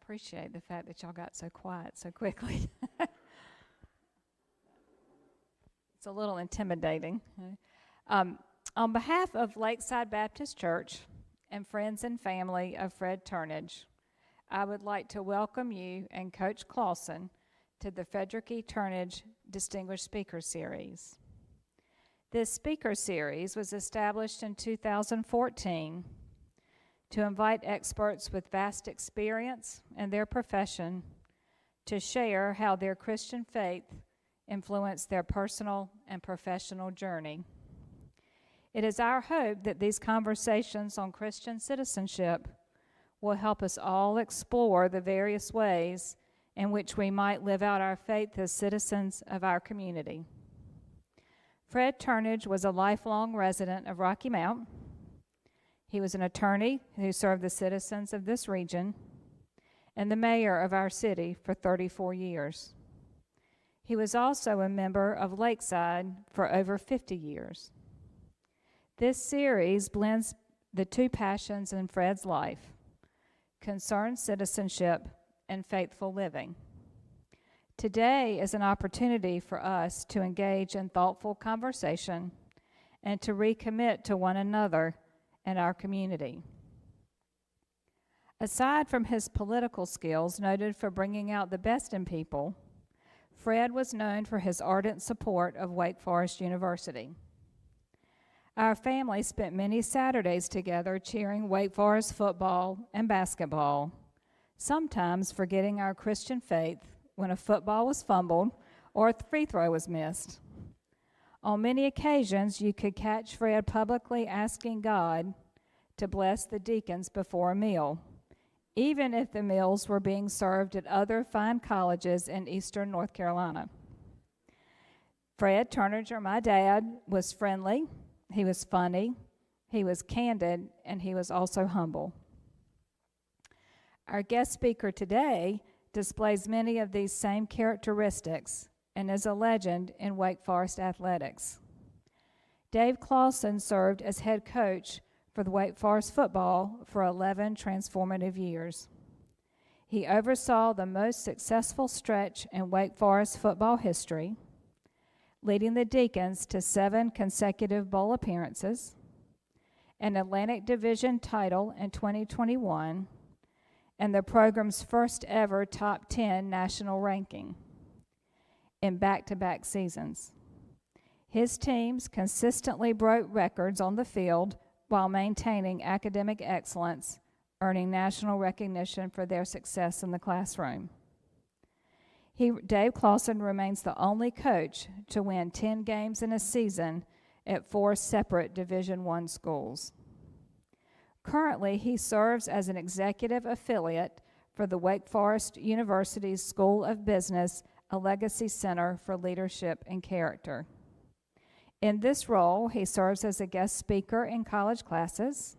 appreciate the fact that y'all got so quiet so quickly. It's a little intimidating. On behalf of Lakeside Baptist Church and friends and family of Fred Turnage, I would like to welcome you and Coach Clausen to the Frederick Turnage Distinguished Speaker Series. This speaker series was established in 2014 to invite experts with vast experience in their profession to share how their Christian faith influenced their personal and professional journey. It is our hope that these conversations on Christian citizenship will help us all explore the various ways in which we might live out our faith as citizens of our community. Fred Turnage was a lifelong resident of Rocky Mount. He was an attorney who served the citizens of this region and the mayor of our city for 34 years. He was also a member of Lakeside for over 50 years. This series blends the two passions in Fred's life: concerned citizenship and faithful living. Today is an opportunity for us to engage in thoughtful conversation and to recommit to one another and our community. Aside from his political skills, noted for bringing out the best in people, Fred was known for his ardent support of Wake Forest University. Our family spent many Saturdays together cheering Wake Forest football and basketball, sometimes forgetting our Christian faith when a football was fumbled or a free throw was missed. On many occasions, you could catch Fred publicly asking God to bless the deacons before a meal, even if the meals were being served at other fine colleges in eastern North Carolina. Fred Turnage, or my dad, was friendly, he was funny, he was candid, and he was also humble. Our guest speaker today displays many of these same characteristics and is a legend in Wake Forest athletics. Dave Clausen served as head coach for the Wake Forest football for 11 transformative years. He oversaw the most successful stretch in Wake Forest football history, leading the Deacons to 7 consecutive bowl appearances, an Atlantic Division title in 2021, and the program's first ever top 10 national ranking in back-to-back seasons. His teams consistently broke records on the field while maintaining academic excellence, earning national recognition for their success in the classroom. Dave Clausen remains the only coach to win 10 games in a season at 4 separate Division I schools. Currently, he serves as an executive affiliate for the Wake Forest University's School of Business, a legacy center for leadership and character. In this role, he serves as a guest speaker in college classes.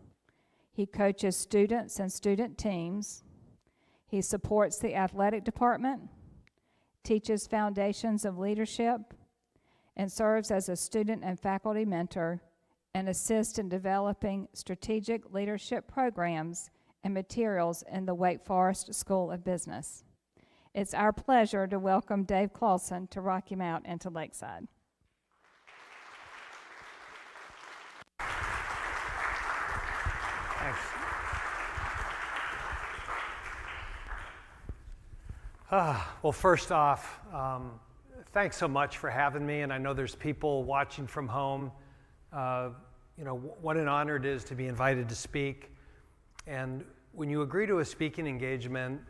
He coaches students and student teams. He supports the athletic department, teaches foundations of leadership, and serves as a student and faculty mentor, and assists in developing strategic leadership programs and materials in the Wake Forest School of Business. It's our pleasure to welcome Dave Clausen to Rocky Mount and to Lakeside. Thanks. Well, first off, thanks so much for having me, and I know there's people watching from home. What an honor it is to be invited to speak. And when you agree to a speaking engagement,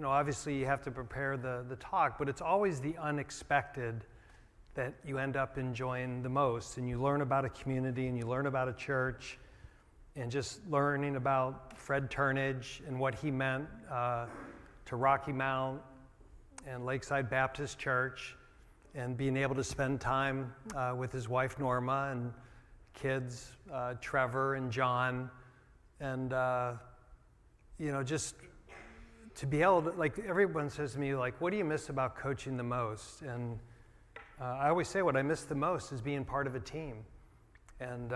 obviously you have to prepare the talk, but it's always the unexpected that you end up enjoying the most. And you learn about a community, and you learn about a church, and just learning about Fred Turnage and what he meant to Rocky Mount and Lakeside Baptist Church, and being able to spend time with his wife Norma and kids, Trevor and John, and just to be able to, like, everyone says to me, like, what do you miss about coaching the most? And I always say what I miss the most is being part of a team, and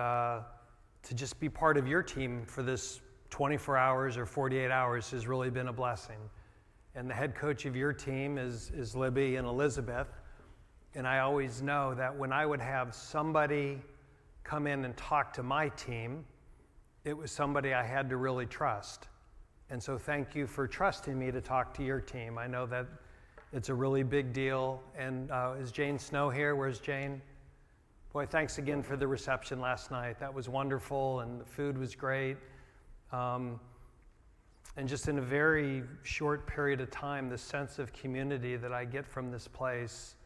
to just be part of your team for this 24 hours or 48 hours has really been a blessing. And the head coach of your team is Libby and Elizabeth. And I always know that when I would have somebody come in and talk to my team, it was somebody I had to really trust. And so thank you for trusting me to talk to your team. I know that it's a really big deal. And is Jane Snow here? Where's Jane? Boy, thanks again for the reception last night. That was wonderful, and the food was great. And just in a very short period of time, the sense of community that I get from this place,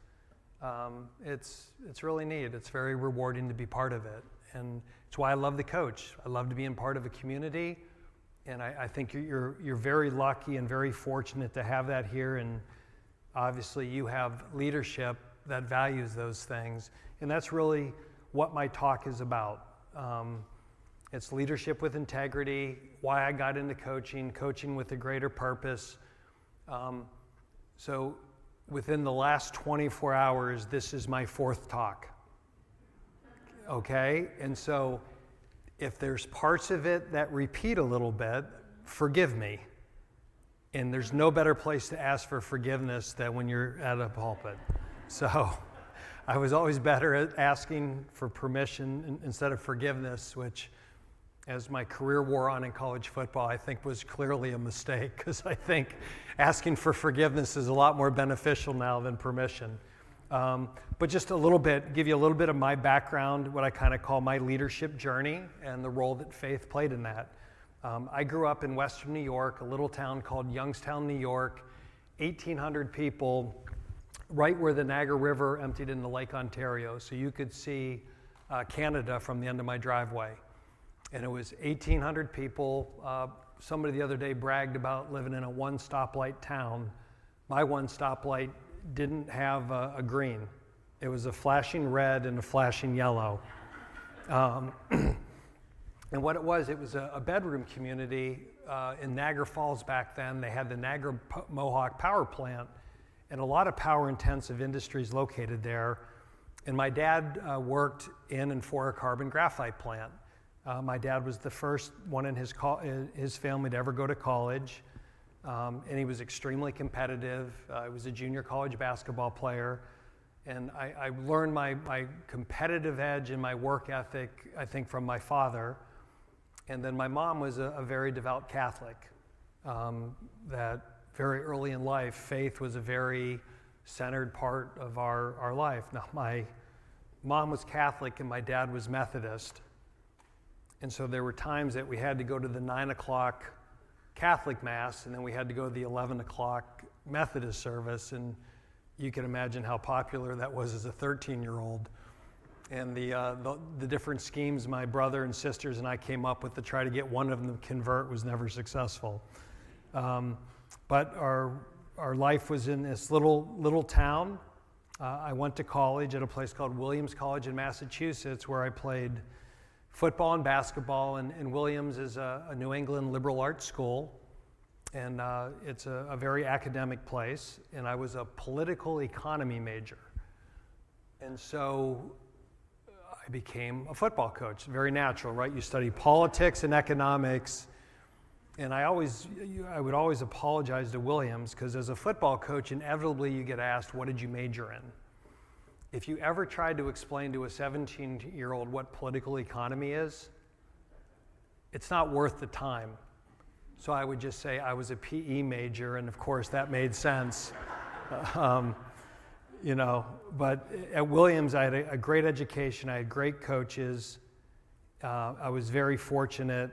it's really neat. It's very rewarding to be part of it. And it's why I love the coach. I love to be in part of a community. And I think you're very lucky and very fortunate to have that here. And obviously you have leadership that values those things. And that's really what my talk is about. It's leadership with integrity, why I got into coaching, coaching with a greater purpose. So within the last 24 hours, this is my fourth talk. Okay? And so if there's parts of it that repeat a little bit, forgive me. And there's no better place to ask for forgiveness than when you're at a pulpit. So I was always better at asking for permission instead of forgiveness, which, as my career wore on in college football, I think was clearly a mistake, because I think asking for forgiveness is a lot more beneficial now than permission. But just a little bit, give you a little bit of my background, what I kind of call my leadership journey and the role that faith played in that. I grew up in Western New York, a little town called Youngstown, New York, 1,800 people, right where the Niagara River emptied into Lake Ontario. So you could see Canada from the end of my driveway. And it was 1,800 people. Somebody the other day bragged about living in a one stoplight town. My one stoplight didn't have a green. It was a flashing red and a flashing yellow. And what it was a bedroom community in Niagara Falls back then. They had the Niagara Mohawk power plant and a lot of power intensive industries located there. And my dad worked in and for a carbon graphite plant. My dad was the first one in his family to ever go to college, and he was extremely competitive. He was a junior college basketball player, and I learned my competitive edge and my work ethic, I think, from my father. And then my mom was a very devout Catholic. That very early in life, faith was a very centered part of our life. Now, my mom was Catholic and my dad was Methodist. And so there were times that we had to go to the 9 o'clock Catholic Mass, and then we had to go to the 11 o'clock Methodist service. And you can imagine how popular that was as a 13-year-old. And the different schemes my brother and sisters and I came up with to try to get one of them to convert was never successful. But our life was in this little town. I went to college at a place called Williams College in Massachusetts, where I played football and basketball, and Williams is a New England liberal arts school, and it's a very academic place, and I was a political economy major. And so I became a football coach. Very natural, right? You study politics and economics, and I would always apologize to Williams, because as a football coach, inevitably you get asked, what did you major in? If you ever tried to explain to a 17-year-old what political economy is, it's not worth the time. So I would just say I was a PE major, and of course that made sense. But at Williams I had a great education, I had great coaches, I was very fortunate.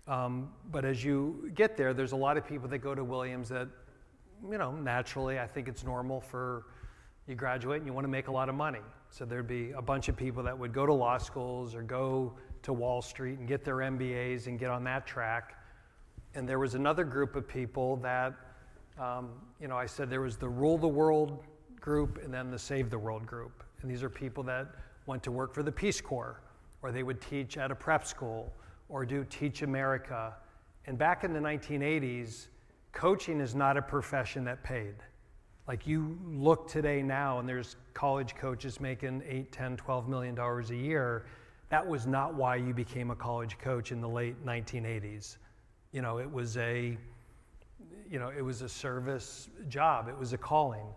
But as you get there, there's a lot of people that go to Williams that, naturally, I think it's normal for you graduate and you want to make a lot of money. So there'd be a bunch of people that would go to law schools or go to Wall Street and get their MBAs and get on that track. And there was another group of people that, I said there was the Rule the World group and then the Save the World group. And these are people that went to work for the Peace Corps, or they would teach at a prep school, or do Teach America. And back in the 1980s, coaching is not a profession that paid. Like, you look today now and there's college coaches making $8, $10, $12 million a year. That was not why you became a college coach in the late 1980s. It was a service job. It was a calling.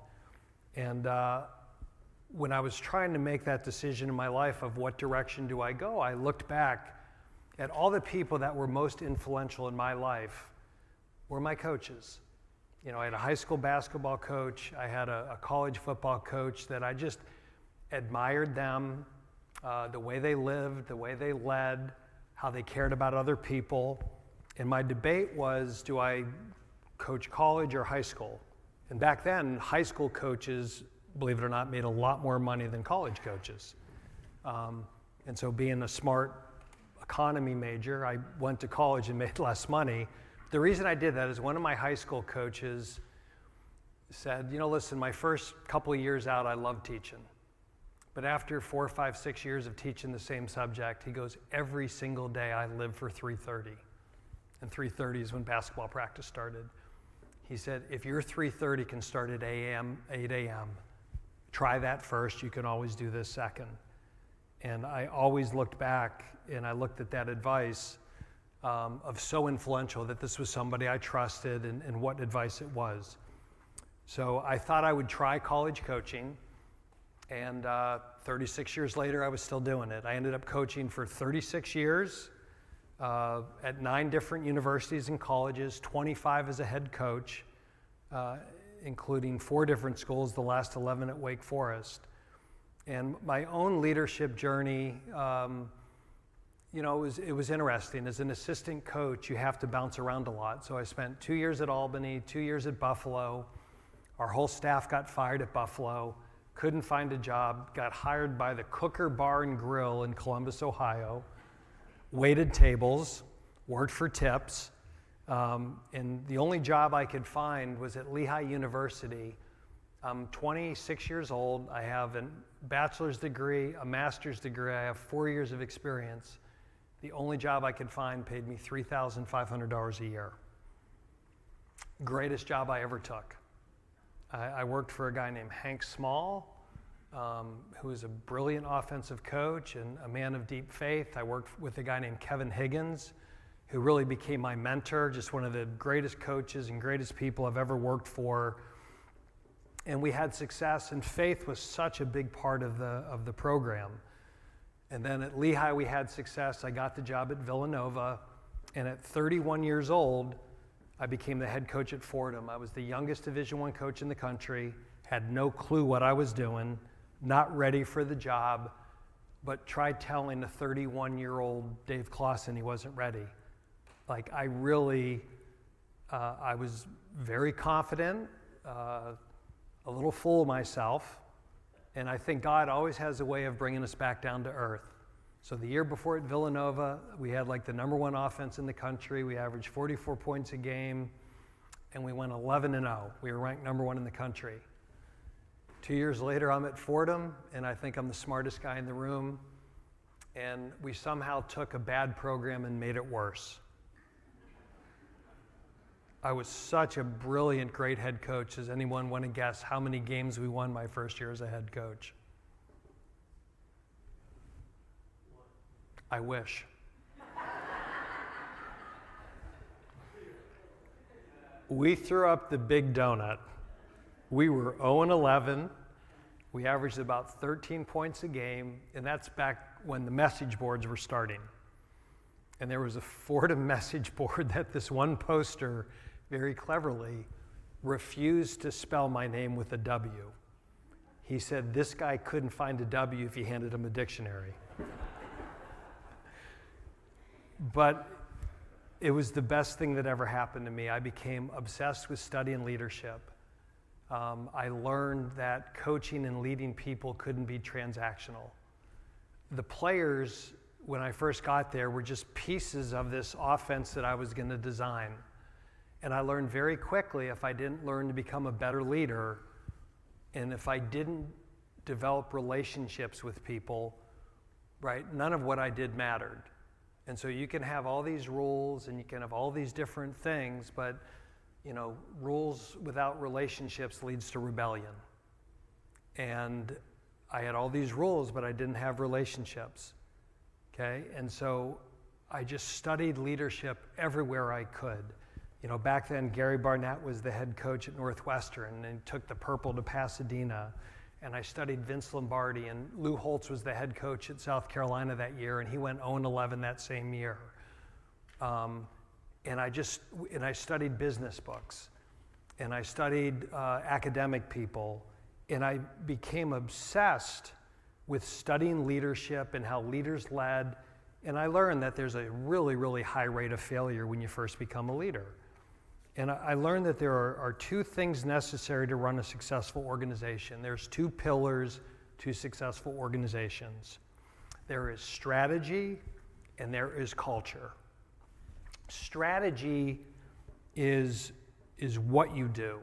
And when I was trying to make that decision in my life of what direction do I go, I looked back at all the people that were most influential in my life were my coaches. I had a high school basketball coach. I had a college football coach that I just admired them, the way they lived, the way they led, how they cared about other people. And my debate was, do I coach college or high school? And back then, high school coaches, believe it or not, made a lot more money than college coaches. And so being a smart economy major, I went to college and made less money. The reason I did that is one of my high school coaches said, listen, my first couple of years out, I loved teaching. But after 4, 5, 6 years of teaching the same subject, he goes, every single day I live for 3:30. And 3:30 is when basketball practice started. He said, if your 3:30 can start at 8 a.m., try that first. You can always do this second. And I always looked back and I looked at that advice of so influential that this was somebody I trusted and what advice it was. So I thought I would try college coaching. And 36 years later, I was still doing it. I ended up coaching for 36 years at 9 different universities and colleges, 25 as a head coach, including 4 different schools, the last 11 at Wake Forest. And my own leadership journey, it was interesting. As an assistant coach, you have to bounce around a lot. So I spent 2 years at Albany, 2 years at Buffalo. Our whole staff got fired at Buffalo. Couldn't find a job, got hired by the Cooker Bar and Grill in Columbus, Ohio, waited tables, worked for tips, and the only job I could find was at Lehigh University. I'm 26 years old. I have a bachelor's degree, a master's degree. I have 4 years of experience. The only job I could find paid me $3,500 a year. Greatest job I ever took. I worked for a guy named Hank Small, who was a brilliant offensive coach and a man of deep faith. I worked with a guy named Kevin Higgins, who really became my mentor, just one of the greatest coaches and greatest people I've ever worked for. And we had success, and faith was such a big part of the program. And then at Lehigh, we had success. I got the job at Villanova, and at 31 years old, I became the head coach at Fordham. I was the youngest Division I coach in the country, had no clue what I was doing, not ready for the job, but tried telling a 31-year-old Dave Clausen he wasn't ready. I was very confident, a little full of myself, and I think God always has a way of bringing us back down to earth. So the year before at Villanova, we had the number 1 offense in the country. We averaged 44 points a game, and we went 11-0. We were ranked number 1 in the country. 2 years later, I'm at Fordham, and I think I'm the smartest guy in the room, and we somehow took a bad program and made it worse. I was such a brilliant, great head coach. Does anyone want to guess how many games we won my first year as a head coach? I wish. We threw up the big donut. We were 0-11. We averaged about 13 points a game, and that's back when the message boards were starting. And there was a Fordham message board that this one poster very cleverly refused to spell my name with a W. He said this guy couldn't find a W if you handed him a dictionary. But it was the best thing that ever happened to me. I became obsessed with studying leadership. I learned that coaching and leading people couldn't be transactional. The players, when I first got there, were just pieces of this offense that I was going to design. And I learned very quickly, if I didn't learn to become a better leader, and if I didn't develop relationships with people, right, none of what I did mattered. And so you can have all these rules and you can have all these different things, but rules without relationships leads to rebellion. And I had all these rules, but I didn't have relationships. Okay? And so I just studied leadership everywhere I could. You know, back then, Gary Barnett was the head coach at Northwestern and took the purple to Pasadena. And I studied Vince Lombardi, and Lou Holtz was the head coach at South Carolina that year, and he went 0-11 that same year. And I studied business books, and I studied academic people, and I became obsessed with studying leadership and how leaders led. And I learned that there's a really, really high rate of failure when you first become a leader. And I learned that there are two things necessary to run a successful organization. There's two pillars to successful organizations. There is strategy and there is culture. Strategy is what you do.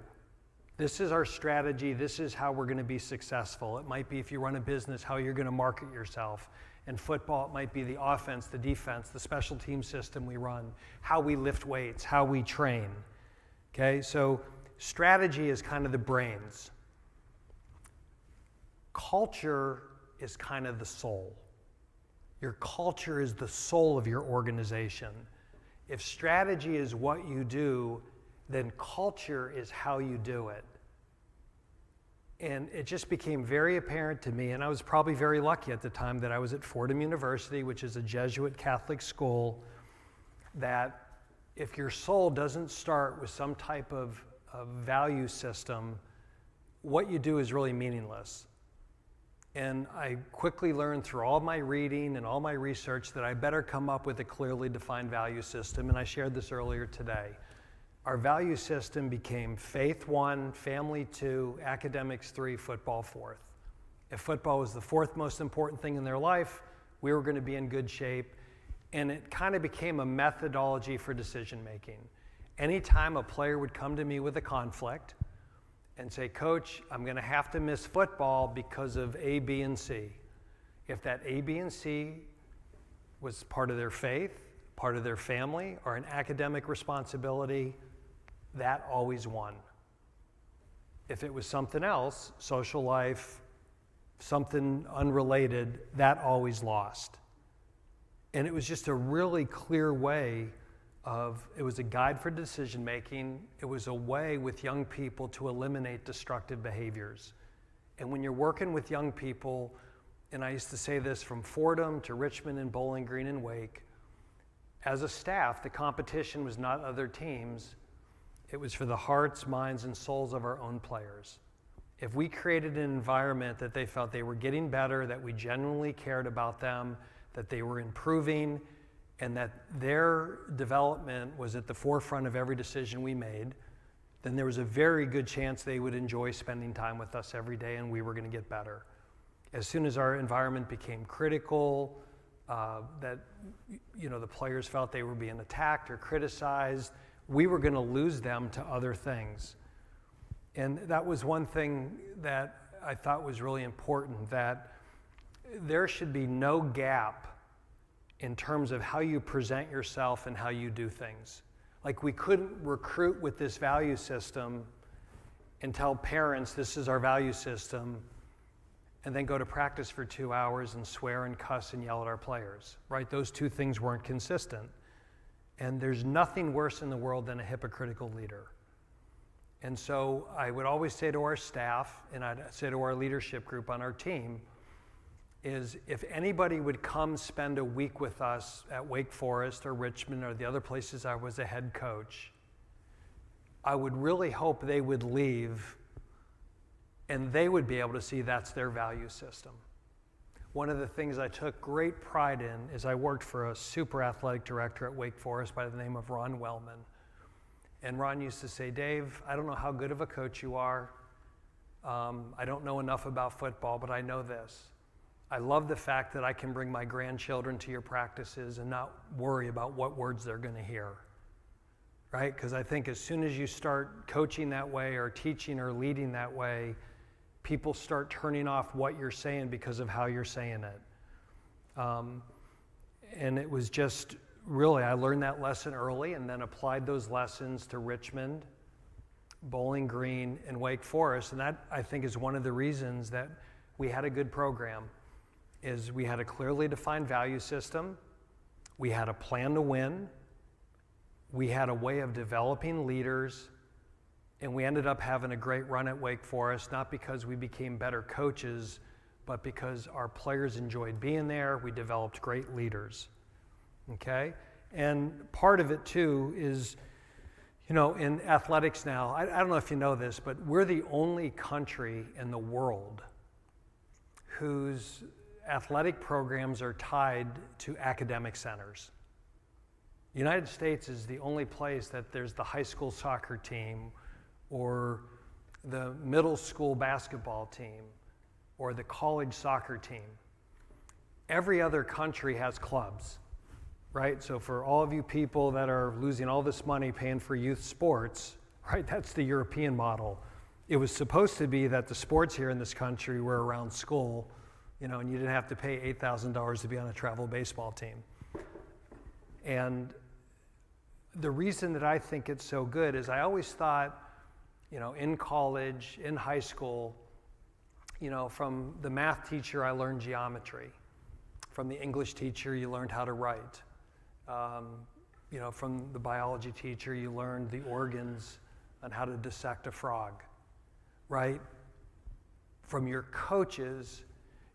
This is our strategy. This is how we're going to be successful. It might be, if you run a business, how you're going to market yourself. In football, it might be the offense, the defense, the special team system we run, how we lift weights, how we train. Okay, so strategy is kind of the brains. Culture is kind of the soul. Your culture is the soul of your organization. If strategy is what you do, then culture is how you do it. And it just became very apparent to me, and I was probably very lucky at the time that I was at Fordham University, which is a Jesuit Catholic school, that if your soul doesn't start with some type of value system, what you do is really meaningless. And I quickly learned through all my reading and all my research that I better come up with a clearly defined value system, and I shared this earlier today. Our value system became faith 1, family 2, academics 3, football 4th. If football was the 4th most important thing in their life, we were going to be in good shape. And it kind of became a methodology for decision making. Anytime a player would come to me with a conflict and say, Coach, I'm going to have to miss football because of A, B, and C. If that A, B, and C was part of their faith, part of their family, or an academic responsibility, that always won. If it was something else, social life, something unrelated, that always lost. And it was just a really clear way it was a guide for decision making. It was a way with young people to eliminate destructive behaviors. And when you're working with young people, and I used to say this from Fordham to Richmond and Bowling Green and Wake, as a staff, the competition was not other teams. It was for the hearts, minds, and souls of our own players. If we created an environment that they felt they were getting better, that we genuinely cared about them, that they were improving, and that their development was at the forefront of every decision we made, then there was a very good chance they would enjoy spending time with us every day, and we were going to get better. As soon as our environment became critical, that the players felt they were being attacked or criticized, we were going to lose them to other things. And that was one thing that I thought was really important, that there should be no gap in terms of how you present yourself and how you do things. Like, we couldn't recruit with this value system and tell parents this is our value system and then go to practice for 2 hours and swear and cuss and yell at our players, right? Those two things weren't consistent. And there's nothing worse in the world than a hypocritical leader. And so I would always say to our staff, and I'd say to our leadership group on our team, is if anybody would come spend a week with us at Wake Forest or Richmond or the other places I was a head coach, I would really hope they would leave and they would be able to see that's their value system. One of the things I took great pride in is I worked for a super athletic director at Wake Forest by the name of Ron Wellman. And Ron used to say, Dave, I don't know how good of a coach you are. I don't know enough about football, but I know this. I love the fact that I can bring my grandchildren to your practices and not worry about what words they're going to hear, right? Because I think as soon as you start coaching that way or teaching or leading that way, people start turning off what you're saying because of how you're saying it. And it was just really, I learned that lesson early and then applied those lessons to Richmond, Bowling Green, and Wake Forest. And that, I think, is one of the reasons that we had a good program, is we had a clearly defined value system. We had a plan to win. We had a way of developing leaders. And we ended up having a great run at Wake Forest, not because we became better coaches, but because our players enjoyed being there. We developed great leaders. Okay? And part of it too is, you know, in athletics now, I don't know if you know this, but we're the only country in the world whose athletic programs are tied to academic centers. The United States is the only place that there's the high school soccer team or the middle school basketball team or the college soccer team. Every other country has clubs, right? So for all of you people that are losing all this money paying for youth sports, right, that's the European model. It was supposed to be that the sports here in this country were around school, you know, and you didn't have to pay $8,000 to be on a travel baseball team. And the reason that I think it's so good is I always thought, you know, in college, in high school, you know, from the math teacher, I learned geometry. From the English teacher, you learned how to write. You know, from the biology teacher, you learned the organs on how to dissect a frog, right? From your coaches,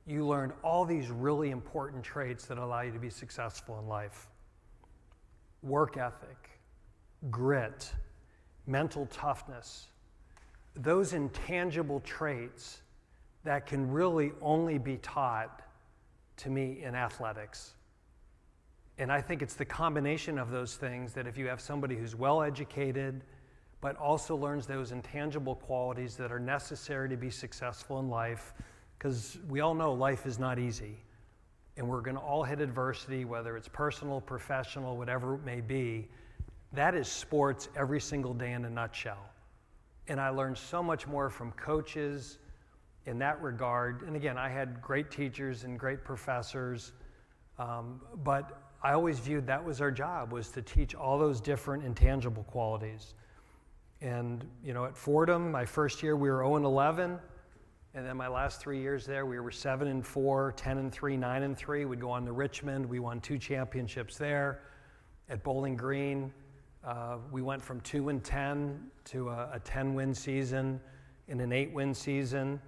you learned all these really important traits that allow you to be successful in life. Work ethic, grit, mental toughness, those intangible traits that can really only be taught to me in athletics. And I think it's the combination of those things that if you have somebody who's well educated, but also learns those intangible qualities that are necessary to be successful in life, because we all know life is not easy. And we're going to all hit adversity, whether it's personal, professional, whatever it may be. That is sports every single day in a nutshell. And I learned so much more from coaches in that regard. And again, I had great teachers and great professors, but I always viewed that was our job, was to teach all those different intangible qualities. And, you know, at Fordham, my first year, we were 0-11. And then my last 3 years there, we were 7-4, 10-3, 9-3. We'd go on to Richmond. We won 2 championships there. At Bowling Green, we went from 2-10 to a 10-win season and an 8-win season.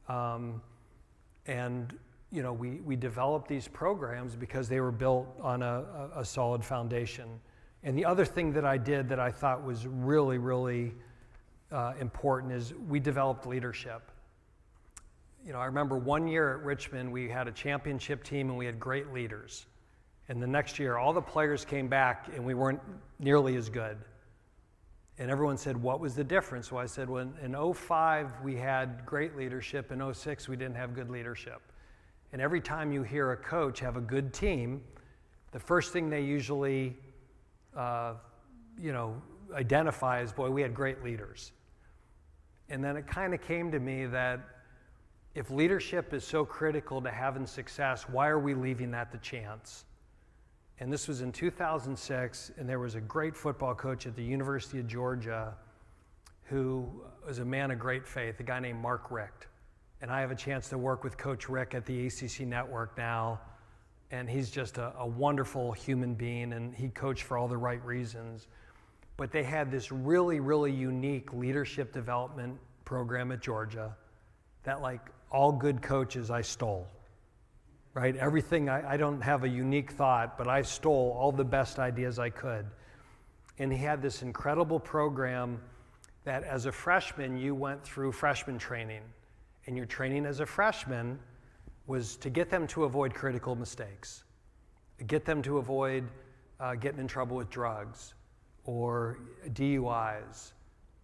And, you know, we developed these programs because they were built on a solid foundation. And the other thing that I did that I thought was really, really important is we developed leadership. You know, I remember one year at Richmond, we had a championship team and we had great leaders. And the next year, all the players came back and we weren't nearly as good. And everyone said, what was the difference? Well, I said, well, in 05, we had great leadership. In 06, we didn't have good leadership. And every time you hear a coach have a good team, the first thing they usually, you know, identify is, boy, we had great leaders. And then it kind of came to me that if leadership is so critical to having success, why are we leaving that to chance? And this was in 2006, and there was a great football coach at the University of Georgia who was a man of great faith, a guy named Mark Richt. And I have a chance to work with Coach Rick at the ACC Network now, and he's just a wonderful human being, and he coached for all the right reasons. But they had this really, really unique leadership development program at Georgia that, like all good coaches, I stole. Right? Everything, I don't have a unique thought, but I stole all the best ideas I could. And he had this incredible program that as a freshman, you went through freshman training. And your training as a freshman was to get them to avoid critical mistakes, get them to avoid getting in trouble with drugs or DUIs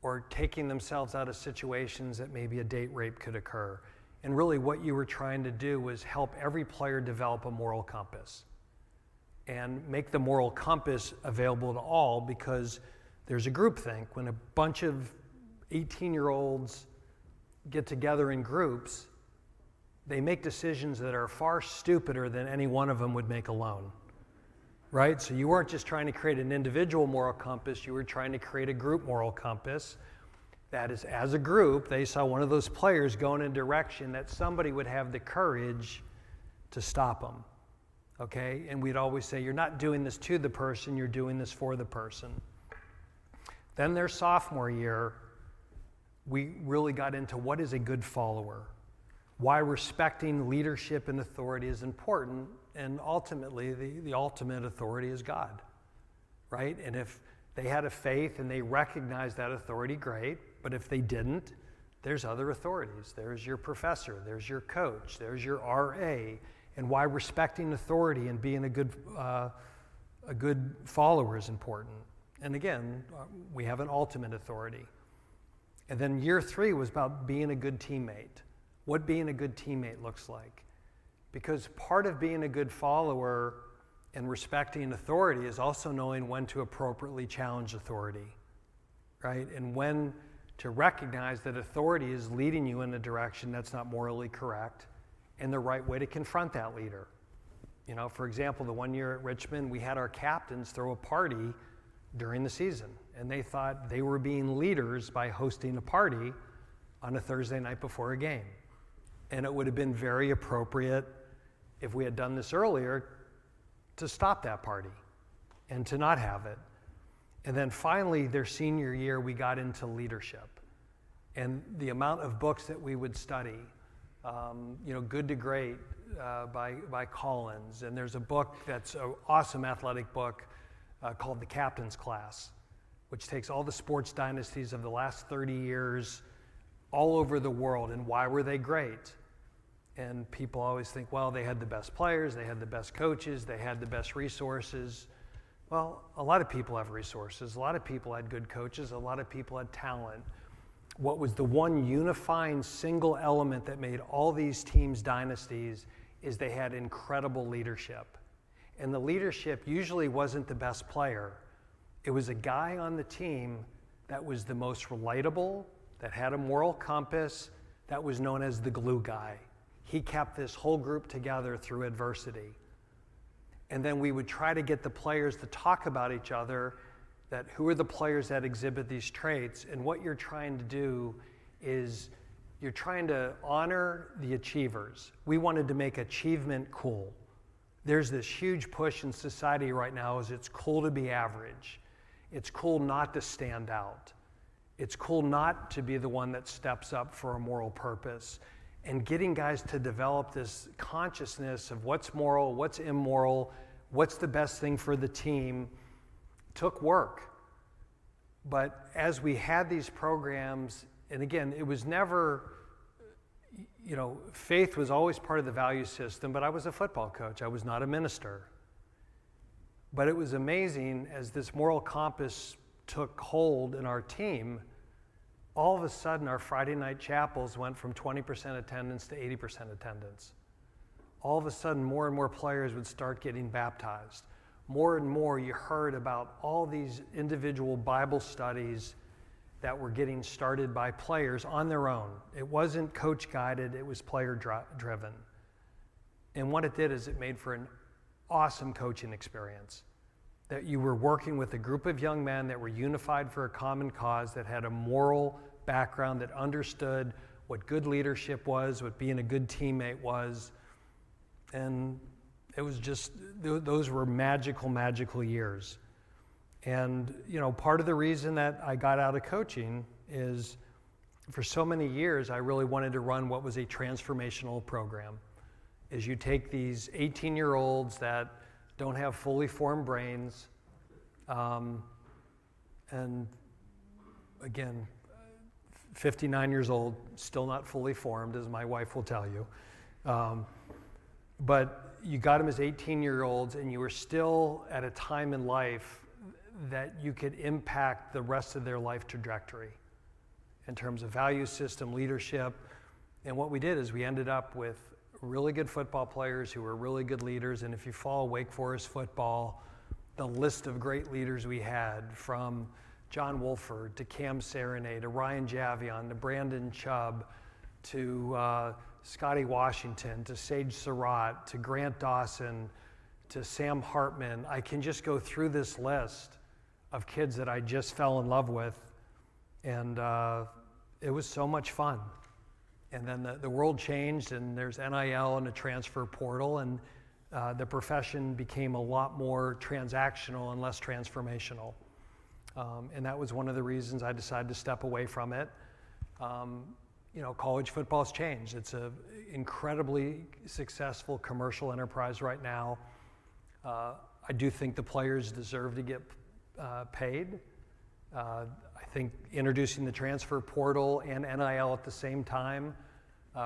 or taking themselves out of situations that maybe a date rape could occur. And really what you were trying to do was help every player develop a moral compass and make the moral compass available to all, because there's a groupthink. When a bunch of 18-year-olds get together in groups, they make decisions that are far stupider than any one of them would make alone, right? So you weren't just trying to create an individual moral compass, you were trying to create a group moral compass. That is, as a group, they saw one of those players going in a direction that somebody would have the courage to stop them. okay? And we'd always say, you're not doing this to the person, you're doing this for the person. Then their sophomore year, we really got into what is a good follower, why respecting leadership and authority is important, and ultimately, the ultimate authority is God, right? And if they had a faith and they recognized that authority, great, but if they didn't, there's other authorities. There's your professor, there's your coach, there's your RA, and why respecting authority and being a good follower is important. And again, we have an ultimate authority. And then year 3 was about being a good teammate, what being a good teammate looks like. Because part of being a good follower and respecting authority is also knowing when to appropriately challenge authority, right? And when to recognize that authority is leading you in a direction that's not morally correct, and the right way to confront that leader. You know, for example, the one year at Richmond, we had our captains throw a party during the season, and they thought they were being leaders by hosting a party on a Thursday night before a game. And it would have been very appropriate, if we had done this earlier, to stop that party and to not have it. And then finally, their senior year, we got into leadership. And the amount of books that we would study, Good to Great by Collins. And there's a book that's an awesome athletic book called The Captain's Class, which takes all the sports dynasties of the last 30 years all over the world and why were they great. And people always think, well, they had the best players, they had the best coaches, they had the best resources. Well, a lot of people have resources, a lot of people had good coaches, a lot of people had talent. What was the one unifying single element that made all these teams dynasties is they had incredible leadership. And the leadership usually wasn't the best player. It was a guy on the team that was the most relatable, that had a moral compass, that was known as the glue guy. He kept this whole group together through adversity. And then we would try to get the players to talk about each other, that who are the players that exhibit these traits, and what you're trying to do is you're trying to honor the achievers. We wanted to make achievement cool. There's this huge push in society right now is it's cool to be average. It's cool not to stand out. It's cool not to be the one that steps up for a moral purpose. And getting guys to develop this consciousness of what's moral, what's immoral, what's the best thing for the team took work. But as we had these programs, and again, it was never, faith was always part of the value system, but I was a football coach. I was not a minister. But it was amazing as this moral compass took hold in our team, all of a sudden our Friday night chapels went from 20% attendance to 80% attendance. All of a sudden more and more players would start getting baptized. More and more you heard about all these individual Bible studies that were getting started by players on their own. It wasn't coach guided, it was player driven. And what it did is it made for an awesome coaching experience. That you were working with a group of young men that were unified for a common cause, that had a moral background, that understood what good leadership was, what being a good teammate was. And it was just, those were magical, magical years. And, part of the reason that I got out of coaching is for so many years, I really wanted to run what was a transformational program. Is you take these 18-year-olds that don't have fully formed brains, and again, 59 years old, still not fully formed, as my wife will tell you. But you got them as 18-year-olds, and you were still at a time in life that you could impact the rest of their life trajectory in terms of value system, leadership. And what we did is we ended up with really good football players who were really good leaders. And if you follow Wake Forest football, the list of great leaders we had, from John Wolford to Cam Serenay to Ryan Javion to Brandon Chubb to Scotty Washington to Sage Surratt to Grant Dawson to Sam Hartman. I can just go through this list of kids that I just fell in love with, and it was so much fun. And then the world changed, and there's NIL and a transfer portal, and the profession became a lot more transactional and less transformational. And that was one of the reasons I decided to step away from it. College football's changed. It's an incredibly successful commercial enterprise right now. I do think the players deserve to get paid. I think introducing the transfer portal and NIL at the same time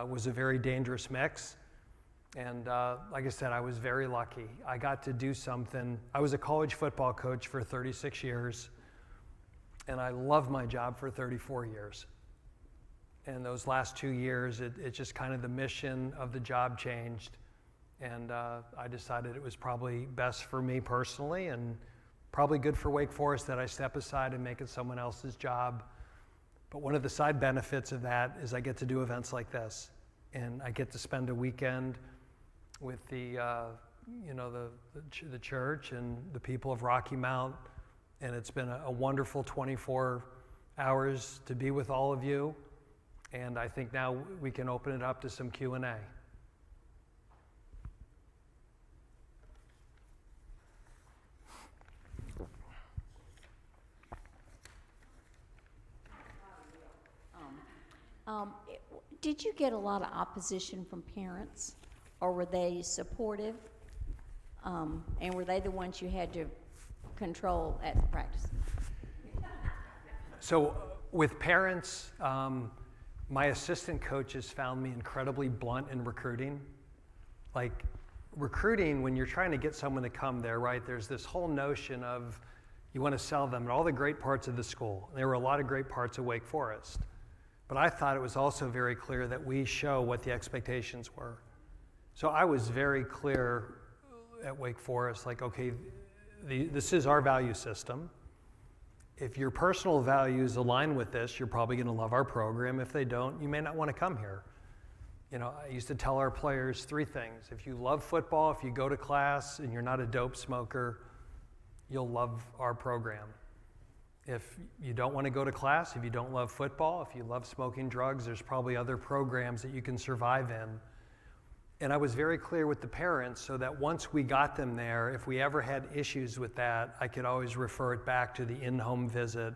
was a very dangerous mix. And like I said, I was very lucky. I got to do something. I was a college football coach for 36 years, and I loved my job for 34 years. And those last 2 years, it just kind of the mission of the job changed. And I decided it was probably best for me personally and probably good for Wake Forest that I step aside and make it someone else's job. But one of the side benefits of that is I get to do events like this. And I get to spend a weekend with the church and the people of Rocky Mount. And it's been a wonderful 24 hours to be with all of you. And I think now we can open it up to some Q&A. Did you get a lot of opposition from parents, or were they supportive? And were they the ones you had to control at the practice? So with parents, my assistant coaches found me incredibly blunt in recruiting. Like recruiting, when you're trying to get someone to come there, right, there's this whole notion of you want to sell them all the great parts of the school. There were a lot of great parts of Wake Forest. But I thought it was also very clear that we show what the expectations were. So I was very clear at Wake Forest, like, okay, this is our value system. If your personal values align with this, you're probably going to love our program. If they don't, you may not want to come here. I used to tell our players 3 things. If you love football, if you go to class and you're not a dope smoker, you'll love our program. If you don't want to go to class, if you don't love football, if you love smoking drugs, there's probably other programs that you can survive in. And I was very clear with the parents so that once we got them there, if we ever had issues with that, I could always refer it back to the in-home visit.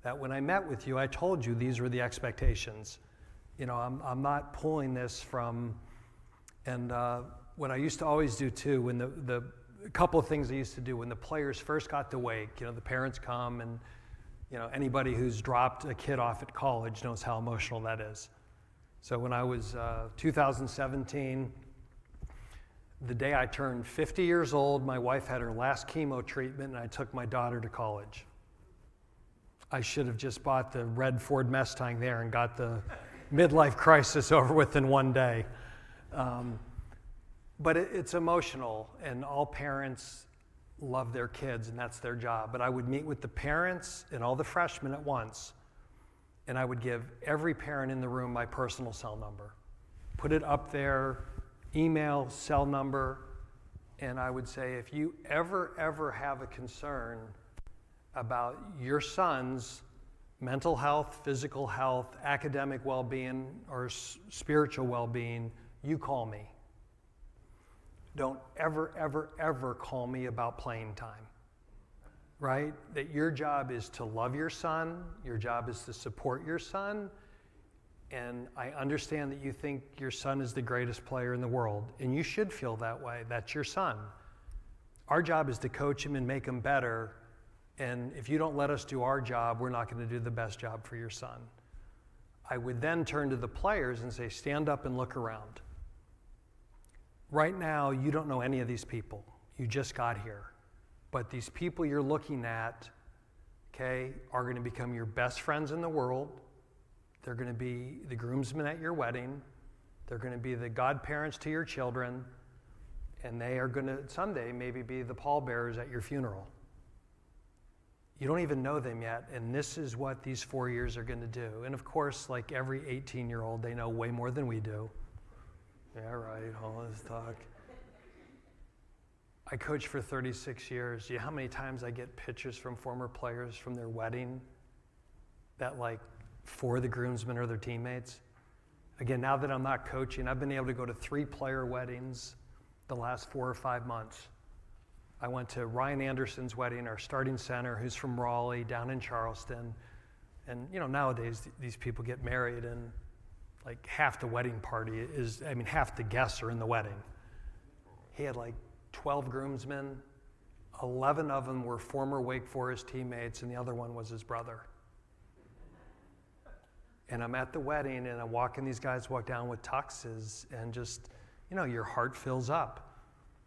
That when I met with you, I told you these were the expectations. I'm not pulling this from, and what I used to always do too, when a couple of things I used to do when the players first got to Wake, the parents come and, anybody who's dropped a kid off at college knows how emotional that is. So when I was 2017, the day I turned 50 years old, my wife had her last chemo treatment and I took my daughter to college. I should have just bought the red Ford Mustang there and got the midlife crisis over with in one day. But it's emotional, and all parents love their kids, and that's their job. But I would meet with the parents and all the freshmen at once, and I would give every parent in the room my personal cell number. Put it up there, email, cell number, and I would say, if you ever have a concern about your son's mental health, physical health, academic well-being, or spiritual well-being, you call me. Don't ever call me about playing time, right? That your job is to love your son, your job is to support your son, and I understand that you think your son is the greatest player in the world, and you should feel that way. That's your son. Our job is to coach him and make him better, and if you don't let us do our job, we're not going to do the best job for your son. I would then turn to the players and say, stand up and look around. Right now, you don't know any of these people. You just got here. But these people you're looking at, okay, are going to become your best friends in the world. They're going to be the groomsmen at your wedding. They're going to be the godparents to your children. And they are going to someday maybe be the pallbearers at your funeral. You don't even know them yet, and this is what these 4 years are going to do. And of course, like every 18-year-old, they know way more than we do. Yeah, right, all this talk. I coached for 36 years. Do you know how many times I get pictures from former players from their wedding that like for the groomsmen or their teammates? Again, now that I'm not coaching, I've been able to go to 3 player weddings the last 4 or 5 months. I went to Ryan Anderson's wedding, our starting center, who's from Raleigh, down in Charleston. And nowadays these people get married and like half the wedding party half the guests are in the wedding. He had like 12 groomsmen. 11 of them were former Wake Forest teammates, and the other one was his brother. And I'm at the wedding, and I'm watching these guys walk down with tuxes, and just, your heart fills up.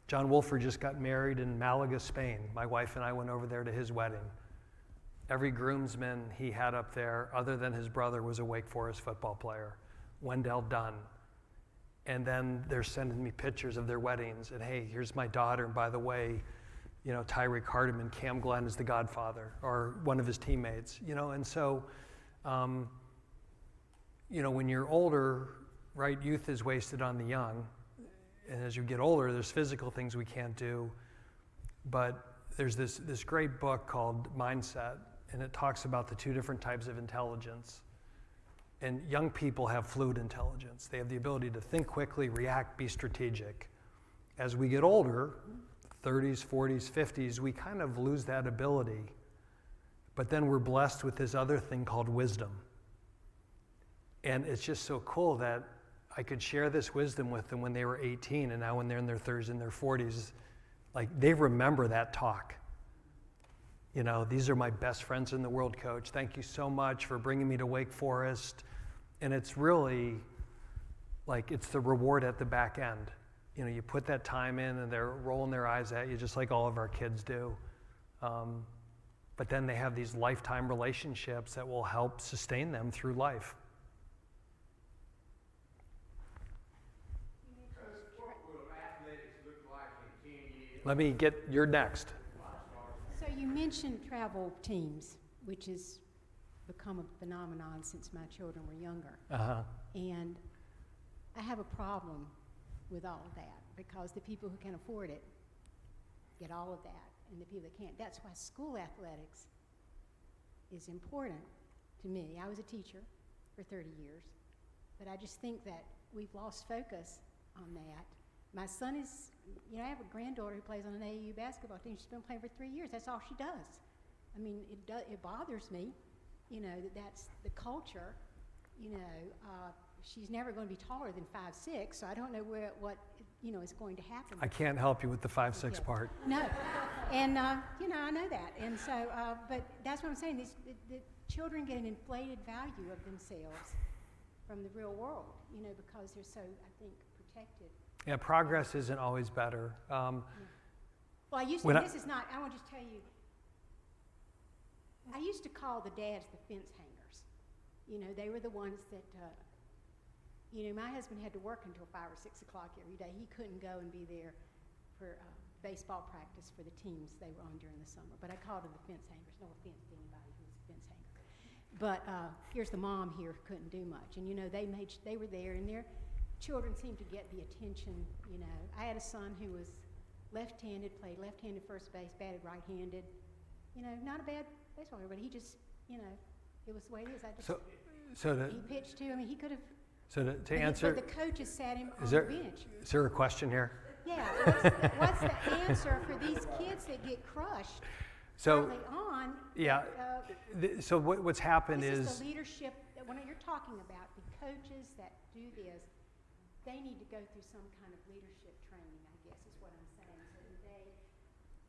John Wolford just got married in Malaga, Spain. My wife and I went over there to his wedding. Every groomsman he had up there, other than his brother, was a Wake Forest football player, Wendell Dunn. And then they're sending me pictures of their weddings, and hey, here's my daughter, and by the way, Tyreek Hardeman, Cam Glenn is the godfather, or one of his teammates, and so, when you're older, right, youth is wasted on the young, and as you get older, there's physical things we can't do, but there's this great book called Mindset, and it talks about the 2 different types of intelligence. And young people have fluid intelligence. They have the ability to think quickly, react, be strategic. As we get older, 30s, 40s, 50s, we kind of lose that ability. But then we're blessed with this other thing called wisdom. And it's just so cool that I could share this wisdom with them when they were 18, and now when they're in their 30s and their 40s, like they remember that talk. These are my best friends in the world, Coach. Thank you so much for bringing me to Wake Forest. And it's really like it's the reward at the back end. You put that time in and they're rolling their eyes at you just like all of our kids do. But then they have these lifetime relationships that will help sustain them through life. What will athletics look like in 10 years? Let me get, you're next. So you mentioned travel teams, which has become a phenomenon since my children were younger. Uh-huh. And I have a problem with all of that because the people who can afford it get all of that, and the people that can't. That's why school athletics is important to me. I was a teacher for 30 years, but I just think that we've lost focus on that. My son is, I have a granddaughter who plays on an AAU basketball team. She's been playing for 3 years. That's all she does. I mean, it bothers me, that's the culture. She's never going to be taller than 5'6", so I don't know what is going to happen. I can't help you with the 5'6" part. No, and I know that, and so, but that's what I'm saying. The children get an inflated value of themselves from the real world, because they're so, I think, protected. Yeah, progress isn't always better. Well, I used to, I want to just tell you, I used to call the dads the fence hangers. They were the ones that, my husband had to work until 5 or 6 o'clock every day. He couldn't go and be there for baseball practice for the teams they were on during the summer. But I called them the fence hangers. No offense to anybody who was a fence hanger. But here's the mom here who couldn't do much. And, they were there, and their children seemed to get the attention, I had a son who was left-handed, played left-handed first base, batted right-handed. Not a bad baseball player, but he just, it was the way it is. He pitched too. I mean, he could have. So to answer, but the coaches sat him on the bench. Is there a question here? Yeah. What's the answer for these kids that get crushed early on? Yeah. So what's happened is the leadership that when you're talking about the coaches that do this, they need to go through some kind of leadership training, I guess is what I'm saying.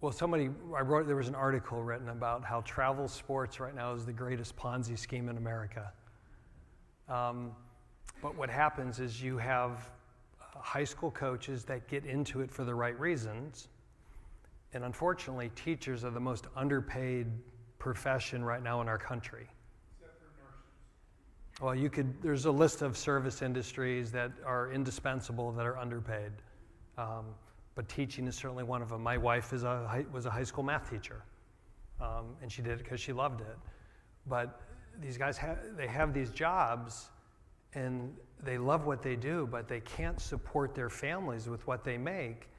Well, there was an article written about how travel sports right now is the greatest Ponzi scheme in America. But what happens is you have high school coaches that get into it for the right reasons. And unfortunately, teachers are the most underpaid profession right now in our country. Except for nurses. Well, there's a list of service industries that are indispensable that are underpaid. But teaching is certainly one of them. My wife was a high school math teacher, and she did it because she loved it. But these guys they have these jobs, and they love what they do, but they can't support their families with what they make.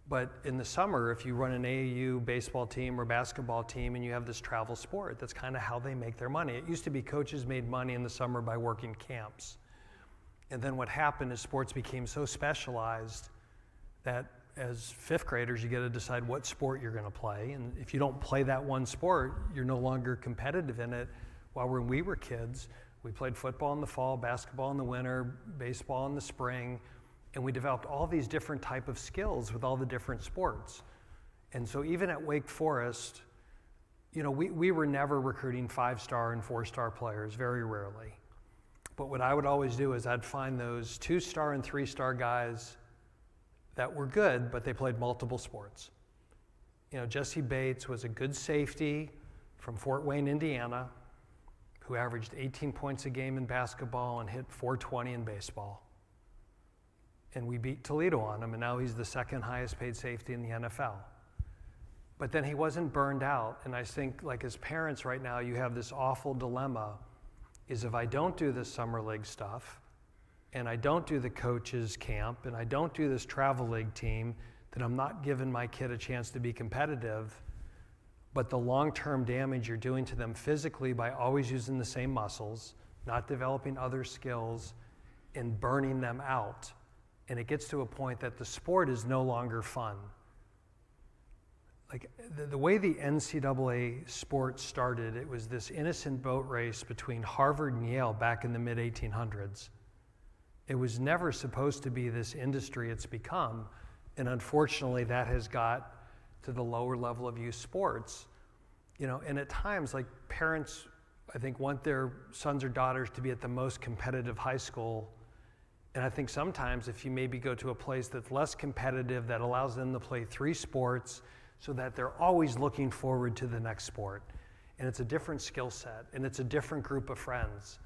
But in the summer, if you run an AAU baseball team or basketball team and you have this travel sport, that's kind of how they make their money. It used to be coaches made money in the summer by working camps. And then what happened is sports became so specialized that as fifth graders, you get to decide what sport you're going to play. And if you don't play that one sport, you're no longer competitive in it. While when we were kids, we played football in the fall, basketball in the winter, baseball in the spring, and we developed all these different type of skills with all the different sports. And so even at Wake Forest, you know, we were never recruiting 5-star and 4-star players, very rarely. But what I would always do is I'd find those 2-star and 3-star guys that were good, but they played multiple sports. You know, Jesse Bates was a good safety from Fort Wayne, Indiana, who averaged 18 points a game in basketball and hit 420 in baseball. And we beat Toledo on him, and now he's the second highest paid safety in the NFL. But then he wasn't burned out, and I think, like, as parents right now, you have this awful dilemma, is if I don't do this summer league stuff, and I don't do the coaches camp, and I don't do this travel league team, then I'm not giving my kid a chance to be competitive. But the long-term damage you're doing to them physically by always using the same muscles, not developing other skills, and burning them out. And it gets to a point that the sport is no longer fun. Like, the way the NCAA sport started, it was this innocent boat race between Harvard and Yale back in the mid-1800s. It was never supposed to be this industry it's become, and unfortunately that has got to the lower level of youth sports. You know, and at times, like, parents, I think, want their sons or daughters to be at the most competitive high school. And I think sometimes if you maybe go to a place that's less competitive, that allows them to play 3 sports so that they're always looking forward to the next sport. And it's a different skill set, and it's a different group of friends.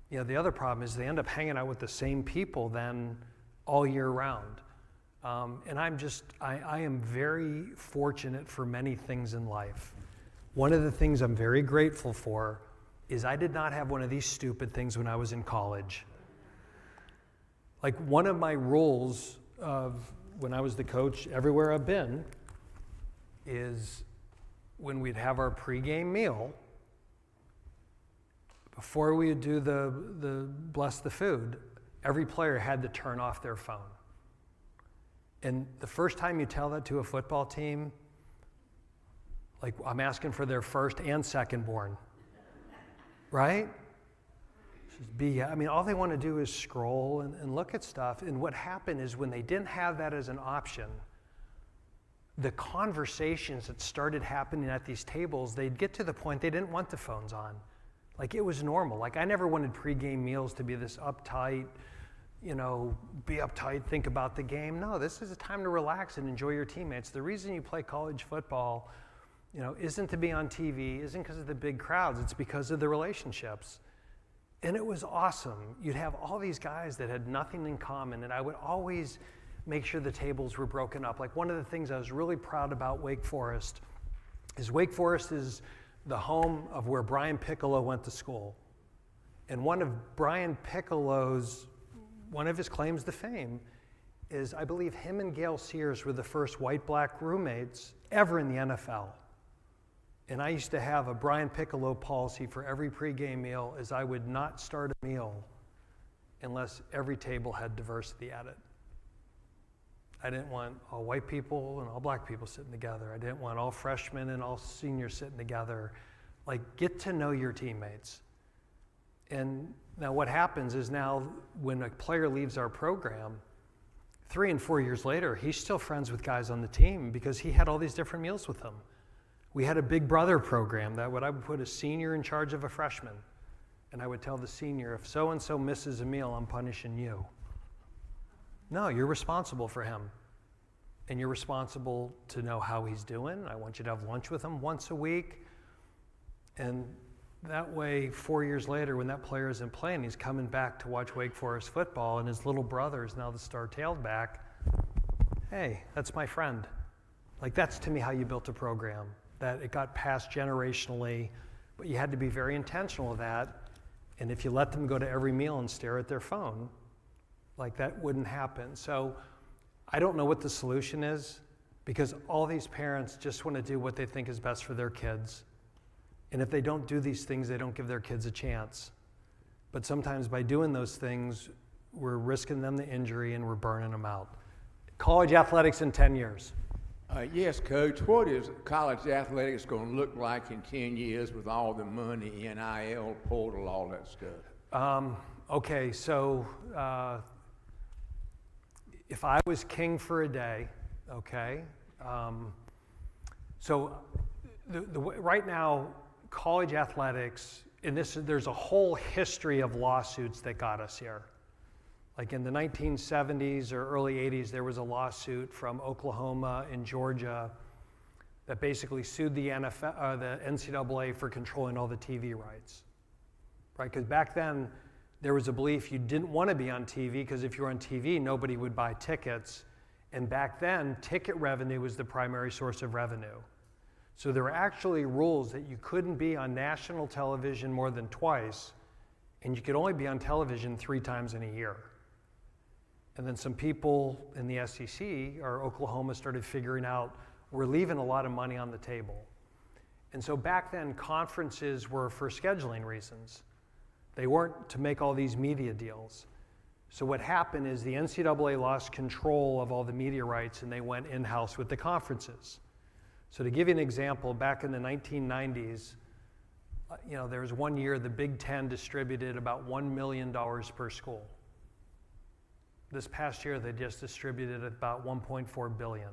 You know, the other problem is they end up hanging out with the same people then all year round. And I am very fortunate for many things in life. One of the things I'm very grateful for is I did not have one of these stupid things when I was in college. Like, one of my rules of when I was the coach everywhere I've been is when we'd have our pregame meal, before we would do the bless the food, every player had to turn off their phone. And the first time you tell that to a football team, like, I'm asking for their first and second born, right? I mean, all they want to do is scroll and look at stuff. And what happened is when they didn't have that as an option, the conversations that started happening at these tables, they'd get to the point they didn't want the phones on. Like, it was normal. Like, I never wanted pregame meals to be this uptight, you know, be uptight, think about the game. No, this is a time to relax and enjoy your teammates. The reason you play college football, you know, isn't to be on TV, isn't because of the big crowds, it's because of the relationships. And it was awesome. You'd have all these guys that had nothing in common, and I would always make sure the tables were broken up. Like, one of the things I was really proud about Wake Forest is the home of where Brian Piccolo went to school. And one of Brian Piccolo's, one of his claims to fame is, I believe him and Gail Sears were the first white-black roommates ever in the NFL. And I used to have a Brian Piccolo policy for every pregame meal, is I would not start a meal unless every table had diversity at it. I didn't want all white people and all black people sitting together. I didn't want all freshmen and all seniors sitting together. Like, get to know your teammates. And now what happens is, now when a player leaves our program, 3 and 4 years later, he's still friends with guys on the team because he had all these different meals with them. We had a big brother program that I would put a senior in charge of a freshman. And I would tell the senior, if so-and-so misses a meal, I'm punishing you. No, you're responsible for him. And you're responsible to know how he's doing. I want you to have lunch with him once a week. And that way, 4 years later, when that player isn't playing, he's coming back to watch Wake Forest football, and his little brother is now the star tailback. Hey, that's my friend. Like, that's to me how you built a program, that it got passed generationally, but you had to be very intentional of that. And if you let them go to every meal and stare at their phone, like, that wouldn't happen. So I don't know what the solution is, because all these parents just want to do what they think is best for their kids. And if they don't do these things, they don't give their kids a chance. But sometimes by doing those things, we're risking them the injury and we're burning them out. college athletics in 10 years. Yes, Coach. What is college athletics going to look like in 10 years with all the money, NIL, portal, all that stuff? Okay, so if I was king for a day, okay, so right now, college athletics, there's a whole history of lawsuits that got us here. Like in the 1970s or early 80s, there was a lawsuit from Oklahoma and Georgia that basically sued the NFL, the NCAA for controlling all the TV rights, right? Because back then, there was a belief you didn't want to be on TV because if you were on TV, nobody would buy tickets. And back then, ticket revenue was the primary source of revenue. So there were actually rules that you couldn't be on national television more than twice, and you could only be on television 3 times in a year. And then some people in the SEC or Oklahoma started figuring out we're leaving a lot of money on the table. And so back then, conferences were for scheduling reasons. They weren't to make all these media deals. So what happened is the NCAA lost control of all the media rights and they went in-house with the conferences. So to give you an example, back in the 1990s, there was one year the Big Ten distributed about $1 million per school. This past year, they just distributed about $1.4 billion.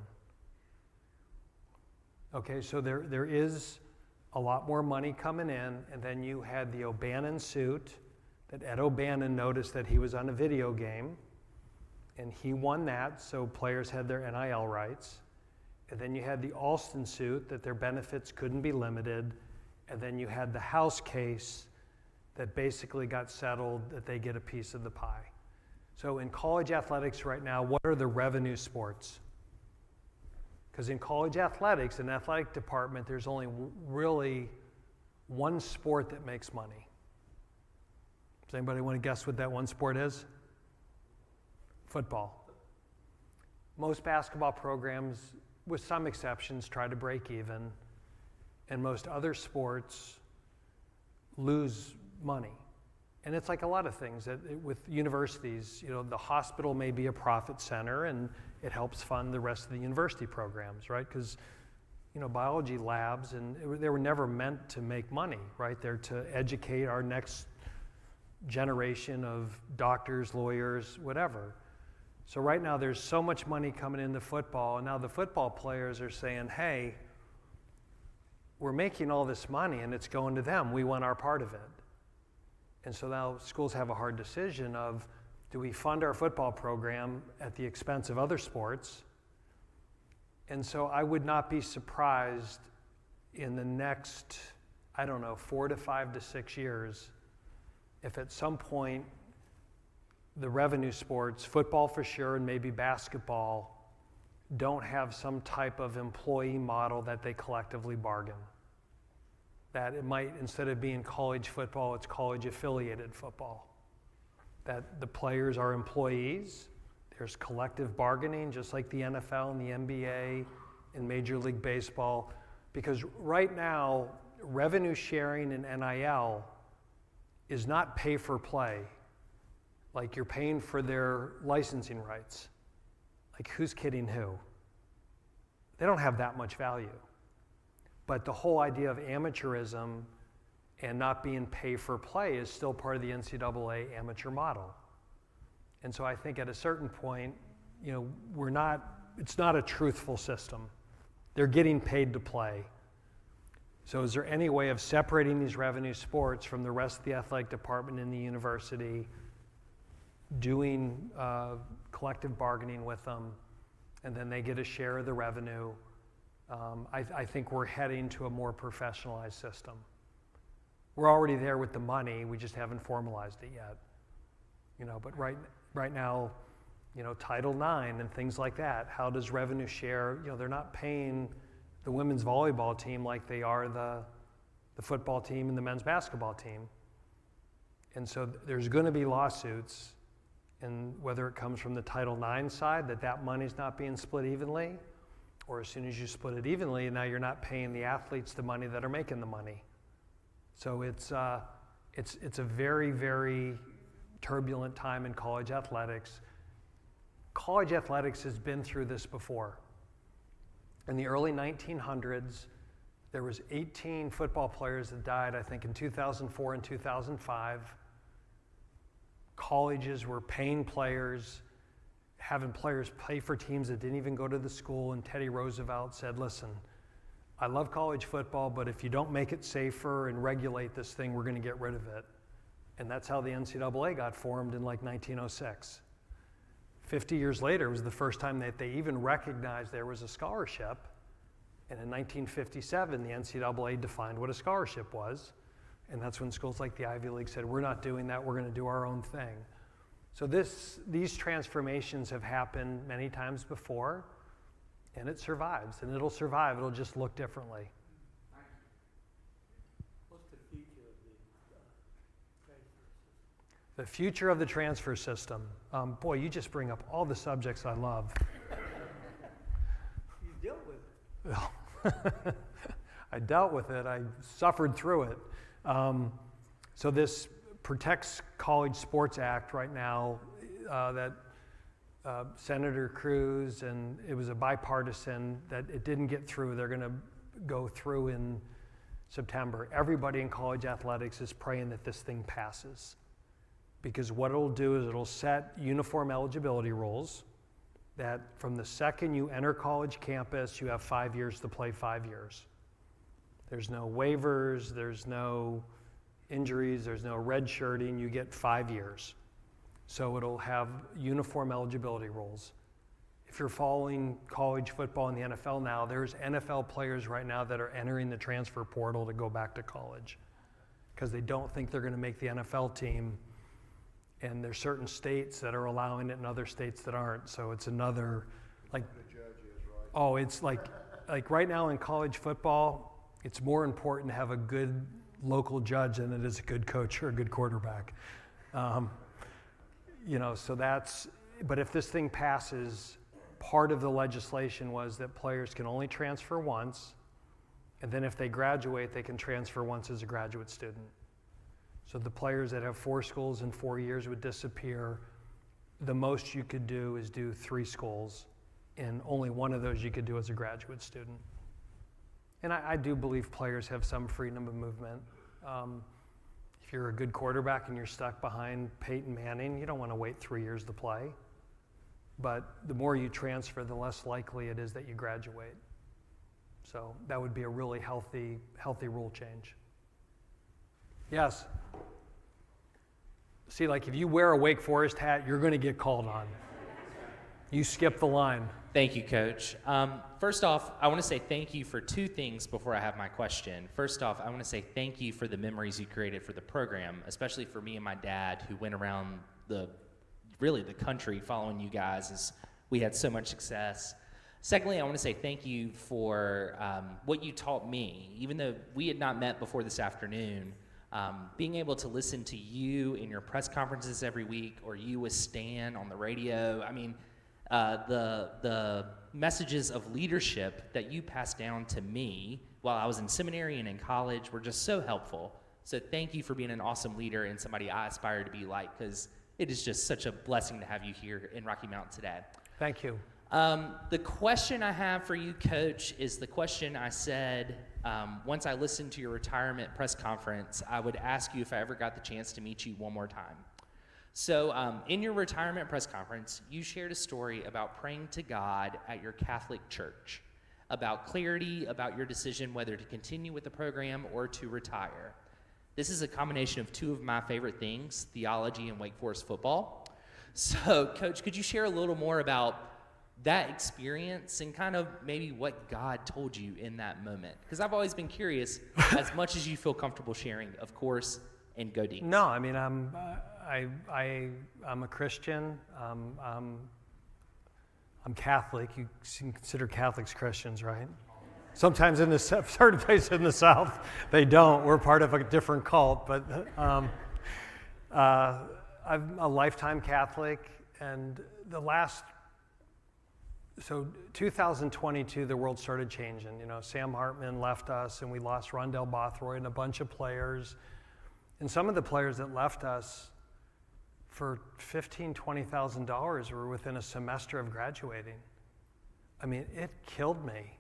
Okay, so there is a lot more money coming in, and then you had the O'Bannon suit that Ed O'Bannon noticed that he was on a video game, and he won that, so players had their NIL rights. And then you had the Alston suit that their benefits couldn't be limited, and then you had the House case that basically got settled that they get a piece of the pie. So in college athletics right now, what are the revenue sports? Because in college athletics, in the athletic department, there's only really one sport that makes money. Does anybody want to guess what that one sport is? Football. Most basketball programs, with some exceptions, try to break even, and most other sports lose money. And it's like a lot of things that with universities, the hospital may be a profit center and it helps fund the rest of the university programs, right? Because, biology labs, and they were never meant to make money, right? They're to educate our next generation of doctors, lawyers, whatever. So right now there's so much money coming into football, and now the football players are saying, hey, we're making all this money and it's going to them. We want our part of it. And so now schools have a hard decision of, do we fund our football program at the expense of other sports? And so I would not be surprised in the next, 4 to 5 to 6 years, if at some point the revenue sports, football for sure and maybe basketball, don't have some type of employee model that they collectively bargain. That it might, instead of being college football, it's college affiliated football. That the players are employees, there's collective bargaining, just like the NFL and the NBA and Major League Baseball. Because right now, revenue sharing in NIL is not pay for play. Like you're paying for their licensing rights. Like who's kidding who? They don't have that much value. But the whole idea of amateurism and not being pay for play is still part of the NCAA amateur model. And so I think at a certain point, it's not a truthful system. They're getting paid to play. So is there any way of separating these revenue sports from the rest of the athletic department in the university, doing collective bargaining with them, and then they get a share of the revenue? I think we're heading to a more professionalized system. We're already there with the money, we just haven't formalized it yet. But right now, Title IX and things like that, how does revenue share? They're not paying the women's volleyball team like they are the football team and the men's basketball team. And so there's going to be lawsuits, and whether it comes from the Title IX side, that money's not being split evenly, or as soon as you split it evenly, now you're not paying the athletes the money that are making the money. So it's a very, very turbulent time in college athletics. college athletics has been through this before. In the early 1900s, there was 18 football players that died, I think, in 2004 and 2005. Colleges were paying players, having players play for teams that didn't even go to the school, and Teddy Roosevelt said, listen, I love college football, but if you don't make it safer and regulate this thing, we're going to get rid of it. And that's how the NCAA got formed in like 1906. 50 years later, it was the first time that they even recognized there was a scholarship. And in 1957, the NCAA defined what a scholarship was. And that's when schools like the Ivy League said, we're not doing that, we're going to do our own thing. So these transformations have happened many times before, and it survives, and it'll survive. It'll just look differently. What's the future of the transfer system? The future of the transfer system. Boy, you just bring up all the subjects I love. You dealt with it. Well, I dealt with it. I suffered through it. So this Protects College Sports Act right now that Senator Cruz, and it was a bipartisan, that it didn't get through. They're going to go through in September. Everybody in college athletics is praying that this thing passes, because what it'll do is it'll set uniform eligibility rules that from the second you enter college campus, you have 5 years to play 5 years. There's no waivers, there's no injuries, there's no red shirting, you get 5 years. So it'll have uniform eligibility rules. If you're following college football in the NFL now, there's NFL players right now that are entering the transfer portal to go back to college because they don't think they're going to make the NFL team. And there's certain states that are allowing it and other states that aren't. So it's another, like, The judge is right. oh, it's like right now in college football, it's more important to have a good local judge than it is a good coach or a good quarterback. So but if this thing passes, part of the legislation was that players can only transfer once, and then if they graduate, they can transfer once as a graduate student. So the players that have 4 schools in 4 years would disappear. The most you could do is do 3 schools, and only one of those you could do as a graduate student. And I do believe players have some freedom of movement. If you're a good quarterback and you're stuck behind Peyton Manning, you don't want to wait 3 years to play. But the more you transfer, the less likely it is that you graduate. So that would be a really healthy rule change. Yes? See, like if you wear a Wake Forest hat, you're going to get called on. You skip the line. Thank you, Coach. First off, I want to say thank you for 2 things before I have my question. First off, I want to say thank you for the memories you created for the program, especially for me and my dad, who went around the country following you guys as we had so much success. Secondly, I want to say thank you for what you taught me. Even though we had not met before this afternoon, being able to listen to you in your press conferences every week, or you with Stan on the radio, I mean, the messages of leadership that you passed down to me while I was in seminary and in college were just so helpful. So thank you for being an awesome leader and somebody I aspire to be like, because it is just such a blessing to have you here in Rocky Mount today. Thank you. The question I have for you, Coach, is the question I said once I listened to your retirement press conference, I would ask you if I ever got the chance to meet you one more time. So in your retirement press conference, you shared a story about praying to God at your Catholic church, about clarity about your decision whether to continue with the program or to retire. This is a combination of 2 of my favorite things, theology and Wake Forest football. So, Coach, could you share a little more about that experience and kind of maybe what God told you in that moment? Because I've always been curious, as much as you feel comfortable sharing, of course, and go deep. No, I mean, I'm a Christian. I'm Catholic. You consider Catholics Christians, right? Sometimes in the certain places in the South, they don't. We're part of a different cult, but I'm a lifetime Catholic, and so 2022, the world started changing. Sam Hartman left us, and we lost Rondell Bothroyd and a bunch of players. And some of the players that left us for $15,000, $20,000 were within a semester of graduating. I mean, it killed me.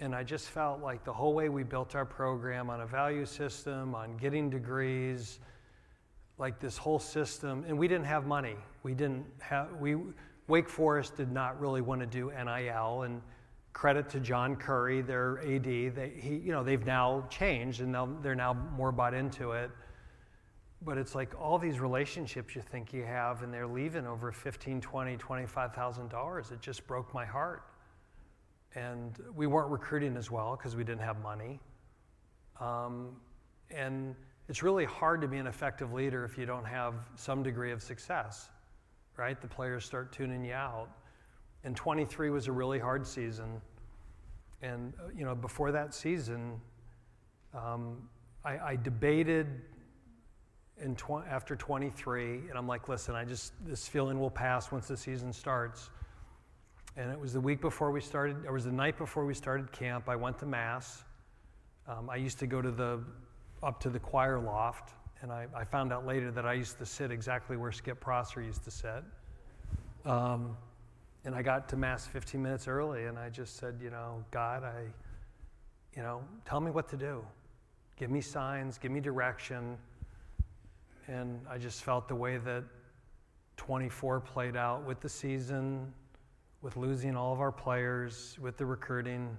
And I just felt like the whole way we built our program on a value system, on getting degrees, like this whole system, and we didn't have money. Wake Forest did not really want to do NIL, and credit to John Curry, their AD, they've now changed and they're now more bought into it. But it's like all these relationships you think you have, and they're leaving over $15,000, $20,000, $25,000. It just broke my heart. And we weren't recruiting as well because we didn't have money. And it's really hard to be an effective leader if you don't have some degree of success, right? The players start tuning you out. And 23 was a really hard season. And before that season, I debated after 23, and I'm like, listen, this feeling will pass once the season starts. And it was the week before we started, it was the night before we started camp. I went to Mass. I used to go up to the choir loft, and I found out later that I used to sit exactly where Skip Prosser used to sit. And I got to Mass 15 minutes early, and I just said, God, tell me what to do. Give me signs, give me direction. And I just felt the way that 24 played out with the season, with losing all of our players, with the recruiting.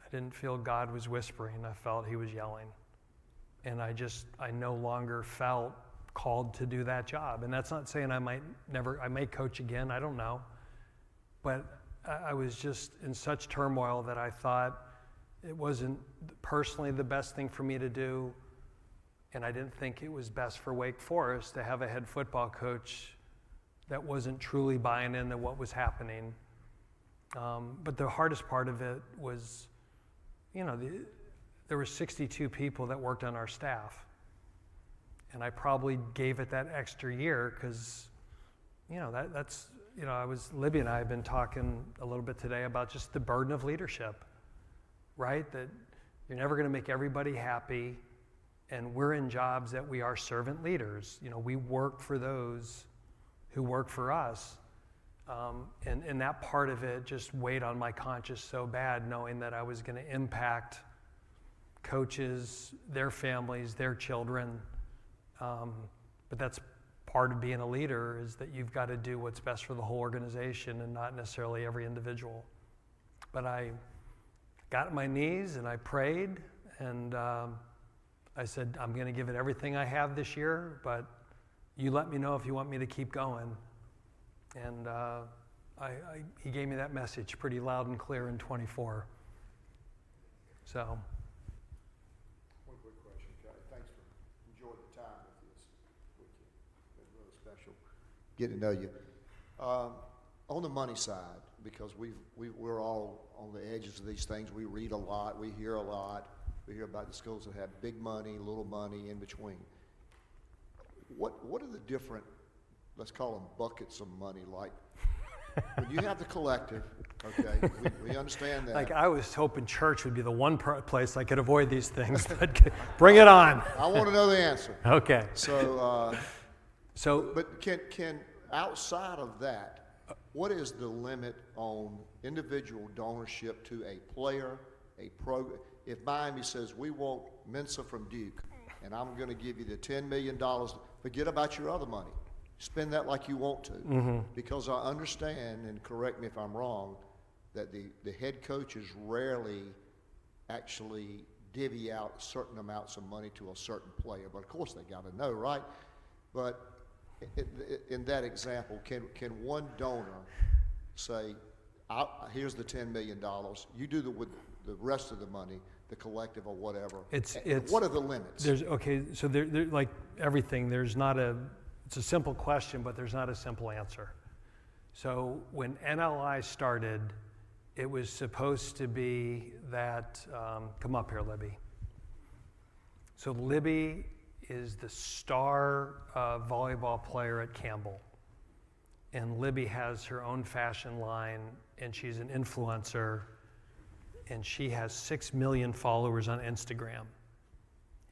I didn't feel God was whispering. I felt he was yelling. And I no longer felt called to do that job. And that's not saying I may coach again, I don't know. But I was just in such turmoil that I thought it wasn't personally the best thing for me to do. And I didn't think it was best for Wake Forest to have a head football coach that wasn't truly buying into what was happening. But the hardest part of it was, there were 62 people that worked on our staff. And I probably gave it that extra year because, Libby and I have been talking a little bit today about just the burden of leadership, right? That you're never going to make everybody happy. And we're in jobs that we are servant leaders. We work for those who work for us. And that part of it just weighed on my conscience so bad, knowing that I was going to impact coaches, their families, their children. But that's part of being a leader, is that you've got to do what's best for the whole organization and not necessarily every individual. But I got on my knees and I prayed, and I said, I'm going to give it everything I have this year, but you let me know if you want me to keep going. And he gave me that message pretty loud and clear in 24. So. One quick question, Kelly. Thanks for enjoying the time with you. It's really special getting to know you. On the money side, because we're all on the edges of these things. We read a lot. We hear a lot. We hear about the schools that have big money, little money, in between. What are the different, let's call them buckets of money, like when you have the collective, okay, we understand that. Like, I was hoping church would be the one place I could avoid these things, but bring it on. I want to know the answer. Okay. But can outside of that, what is the limit on individual donorship to a player, a program? If Miami says, we want Mensa from Duke, and I'm going to give you the $10 million, forget about your other money. Spend that like you want to. Mm-hmm. Because I understand, and correct me if I'm wrong, that the head coaches rarely actually divvy out certain amounts of money to a certain player. But of course they got to know, right? But in that example, can one donor say, here's the $10 million, you do with the rest of the money, the collective or whatever. What are the limits? So there, like everything, it's a simple question, but there's not a simple answer. So when NLI started, it was supposed to be that, come up here, Libby. So Libby is the star volleyball player at Campbell. And Libby has her own fashion line, and she's an influencer, and she has 6 million followers on Instagram.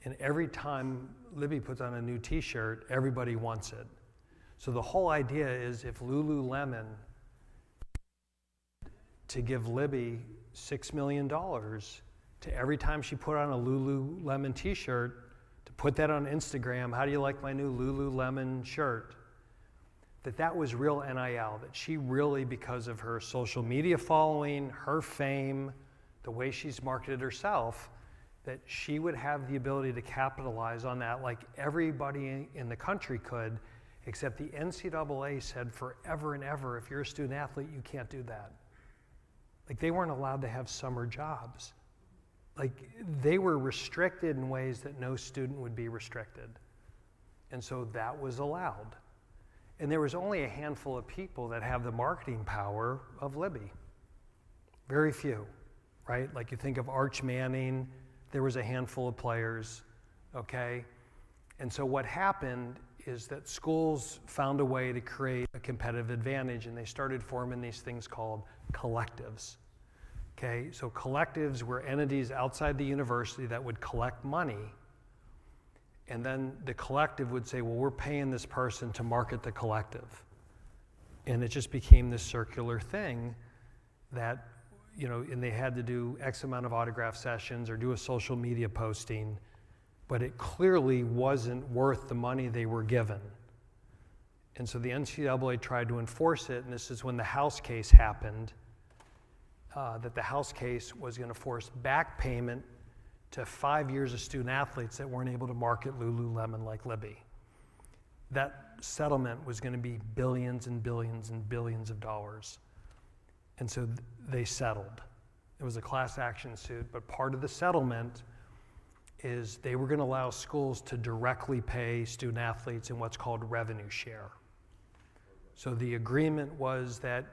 And every time Libby puts on a new t-shirt, everybody wants it. So the whole idea is if Lululemon to give Libby $6 million to every time she put on a Lululemon t-shirt, to put that on Instagram, how do you like my new Lululemon shirt? That was real NIL, that she really, because of her social media following, her fame, the way she's marketed herself, that she would have the ability to capitalize on that like everybody in the country could, except the NCAA said forever and ever, if you're a student athlete, you can't do that. Like they weren't allowed to have summer jobs. Like they were restricted in ways that no student would be restricted. And so that was allowed. And there was only a handful of people that have the marketing power of Libby. Very few, right? Like you think of Arch Manning, there was a handful of players, okay? And so what happened is that schools found a way to create a competitive advantage, and they started forming these things called collectives, okay? So collectives were entities outside the university that would collect money, and then the collective would say, well, we're paying this person to market the collective. And it just became this circular thing that, you know, and they had to do X amount of autograph sessions or do a social media posting, but it clearly wasn't worth the money they were given. And so the NCAA tried to enforce it, and this is when the House case happened, that the House case was going to force back payment to 5 years of student athletes that weren't able to market Lululemon like Libby. That settlement was going to be billions and billions and billions of dollars. And so they settled. It was a class action suit, but part of the settlement is they were going to allow schools to directly pay student athletes in what's called revenue share. So the agreement was that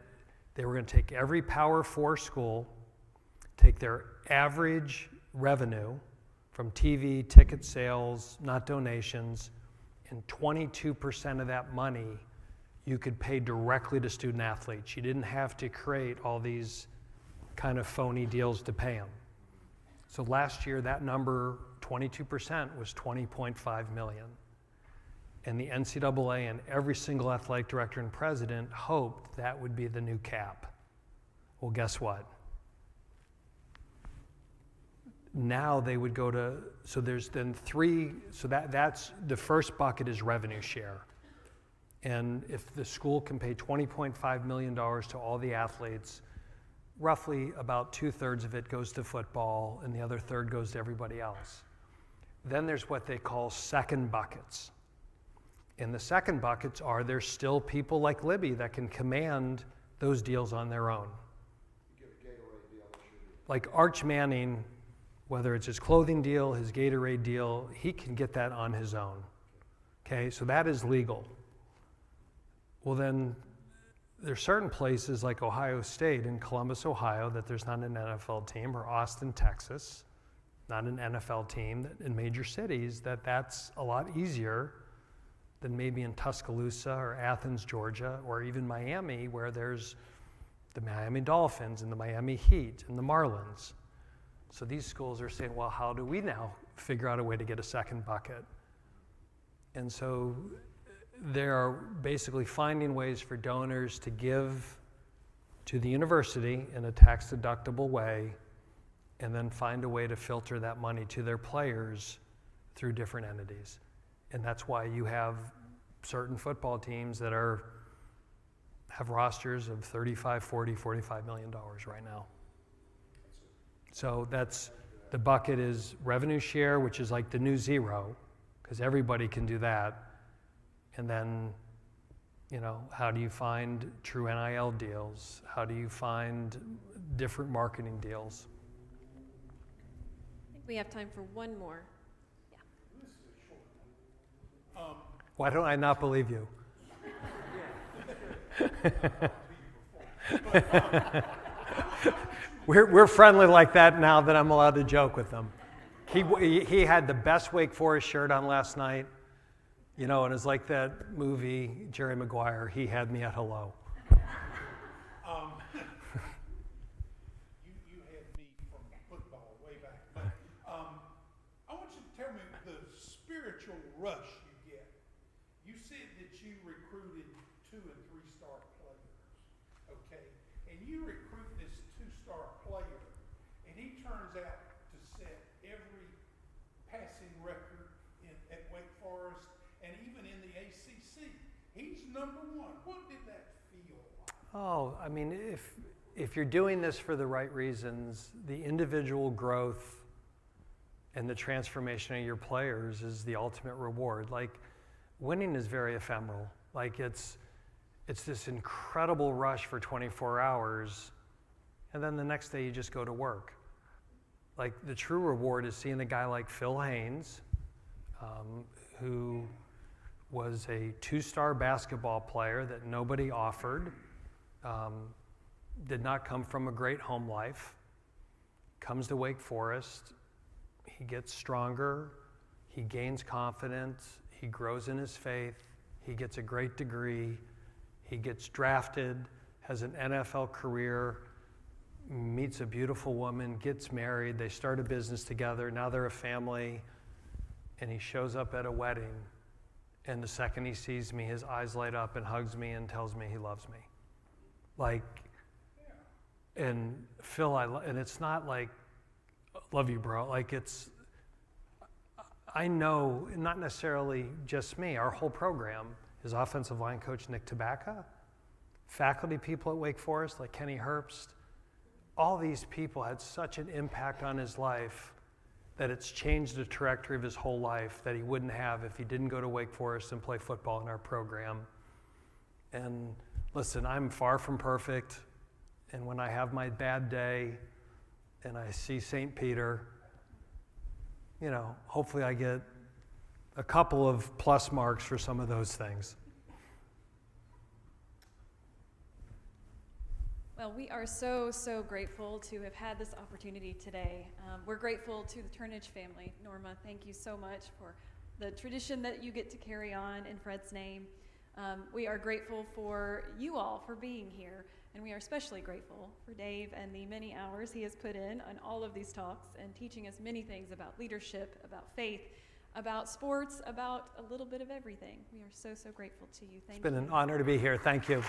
they were going to take every Power 4 school, take their average revenue from TV, ticket sales, not donations, and 22% of that money you could pay directly to student athletes. You didn't have to create all these kind of phony deals to pay them. So last year, that number, 22%, was $20.5 million. And the NCAA and every single athletic director and president hoped that would be the new cap. Well, guess what? Now they would go to, so there's then three, so that's, the first bucket is revenue share. And if the school can pay $20.5 million to all the athletes, roughly about 2/3 of it goes to football and the other third goes to everybody else. Then there's what they call second buckets. And the second buckets are, there's still people like Libby that can command those deals on their own. You get a Gatorade deal, Like Arch Manning, whether it's his clothing deal, his Gatorade deal, he can get that on his own. Okay, so that is legal. Well then, there's certain places like Ohio State in Columbus, Ohio, that there's not an NFL team, or Austin, Texas, not an NFL team, that in major cities, that's a lot easier than maybe in Tuscaloosa or Athens, Georgia, or even Miami, where there's the Miami Dolphins and the Miami Heat and the Marlins. So these schools are saying, well, how do we now figure out a way to get a second bucket? And so they are basically finding ways for donors to give to the university in a tax-deductible way, and then find a way to filter that money to their players through different entities. And that's why you have certain football teams that have rosters of $35, $40, $45 million right now. So that's, the bucket is revenue share, which is like the new zero, because everybody can do that. And then, you know, how do you find true NIL deals? How do you find different marketing deals? I think we have time for one more. Why don't I not believe you? We're friendly like that now that I'm allowed to joke with them. He had the best Wake Forest shirt on last night, you know, and it's like that movie, Jerry Maguire, he had me at hello. You had me from football way back, but I want you to tell me 2- and 3-star players, okay? And you recruit this 2-star player, and he turns out to set every passing record at Wake Forest and even in the ACC. He's number one. What did that feel like? Oh, I mean, if you're doing this for the right reasons, the individual growth and the transformation of your players is the ultimate reward. Like, winning is very ephemeral. Like, it's this incredible rush for 24 hours, and then the next day you just go to work. Like, the true reward is seeing a guy like Phil Haynes, who was a 2-star basketball player that nobody offered, did not come from a great home life, comes to Wake Forest, he gets stronger, he gains confidence, he grows in his faith, he gets a great degree, he gets drafted, has an NFL career, meets a beautiful woman, gets married, they start a business together, now they're a family, and he shows up at a wedding, and the second he sees me, his eyes light up and hugs me and tells me he loves me. Like, and Phil, and it's not like, love you, bro. Like, I know, not necessarily just me, our whole program, his offensive line coach, Nick Tabaka, faculty people at Wake Forest, like Kenny Herbst, all these people had such an impact on his life that it's changed the trajectory of his whole life that he wouldn't have if he didn't go to Wake Forest and play football in our program. And listen, I'm far from perfect, and when I have my bad day and I see St. Peter, you know, hopefully I get a couple of plus marks for some of those things. Well, we are so, so grateful to have had this opportunity today. We're grateful to the Turnage family. Norma, thank you so much for the tradition that you get to carry on in Fred's name. We are grateful for you all for being here, and we are especially grateful for Dave and the many hours he has put in on all of these talks and teaching us many things about leadership, about faith, about sports, about a little bit of everything. We are so, so grateful to you. Thank you. It's been an honor to be here. Thank you.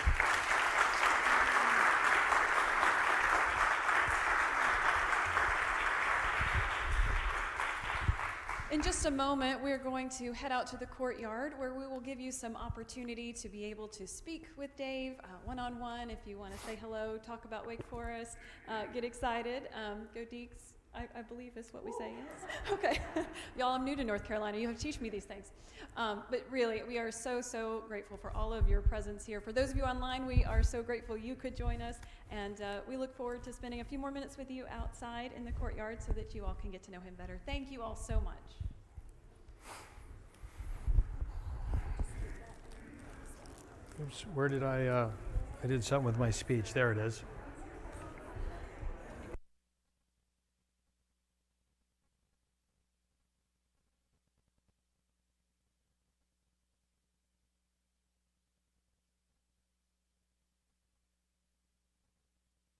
In just a moment, we're going to head out to the courtyard where we will give you some opportunity to be able to speak with Dave one-on-one. If you want to say hello, talk about Wake Forest, get excited. Go Deeks, I believe is what we say, yes? Okay. Y'all, I'm new to North Carolina. You have to teach me these things. But really, we are so, so grateful for all of your presence here. For those of you online, we are so grateful you could join us. And we look forward to spending a few more minutes with you outside in the courtyard so that you all can get to know him better. Thank you all so much. Oops, where did I did something with my speech. There it is.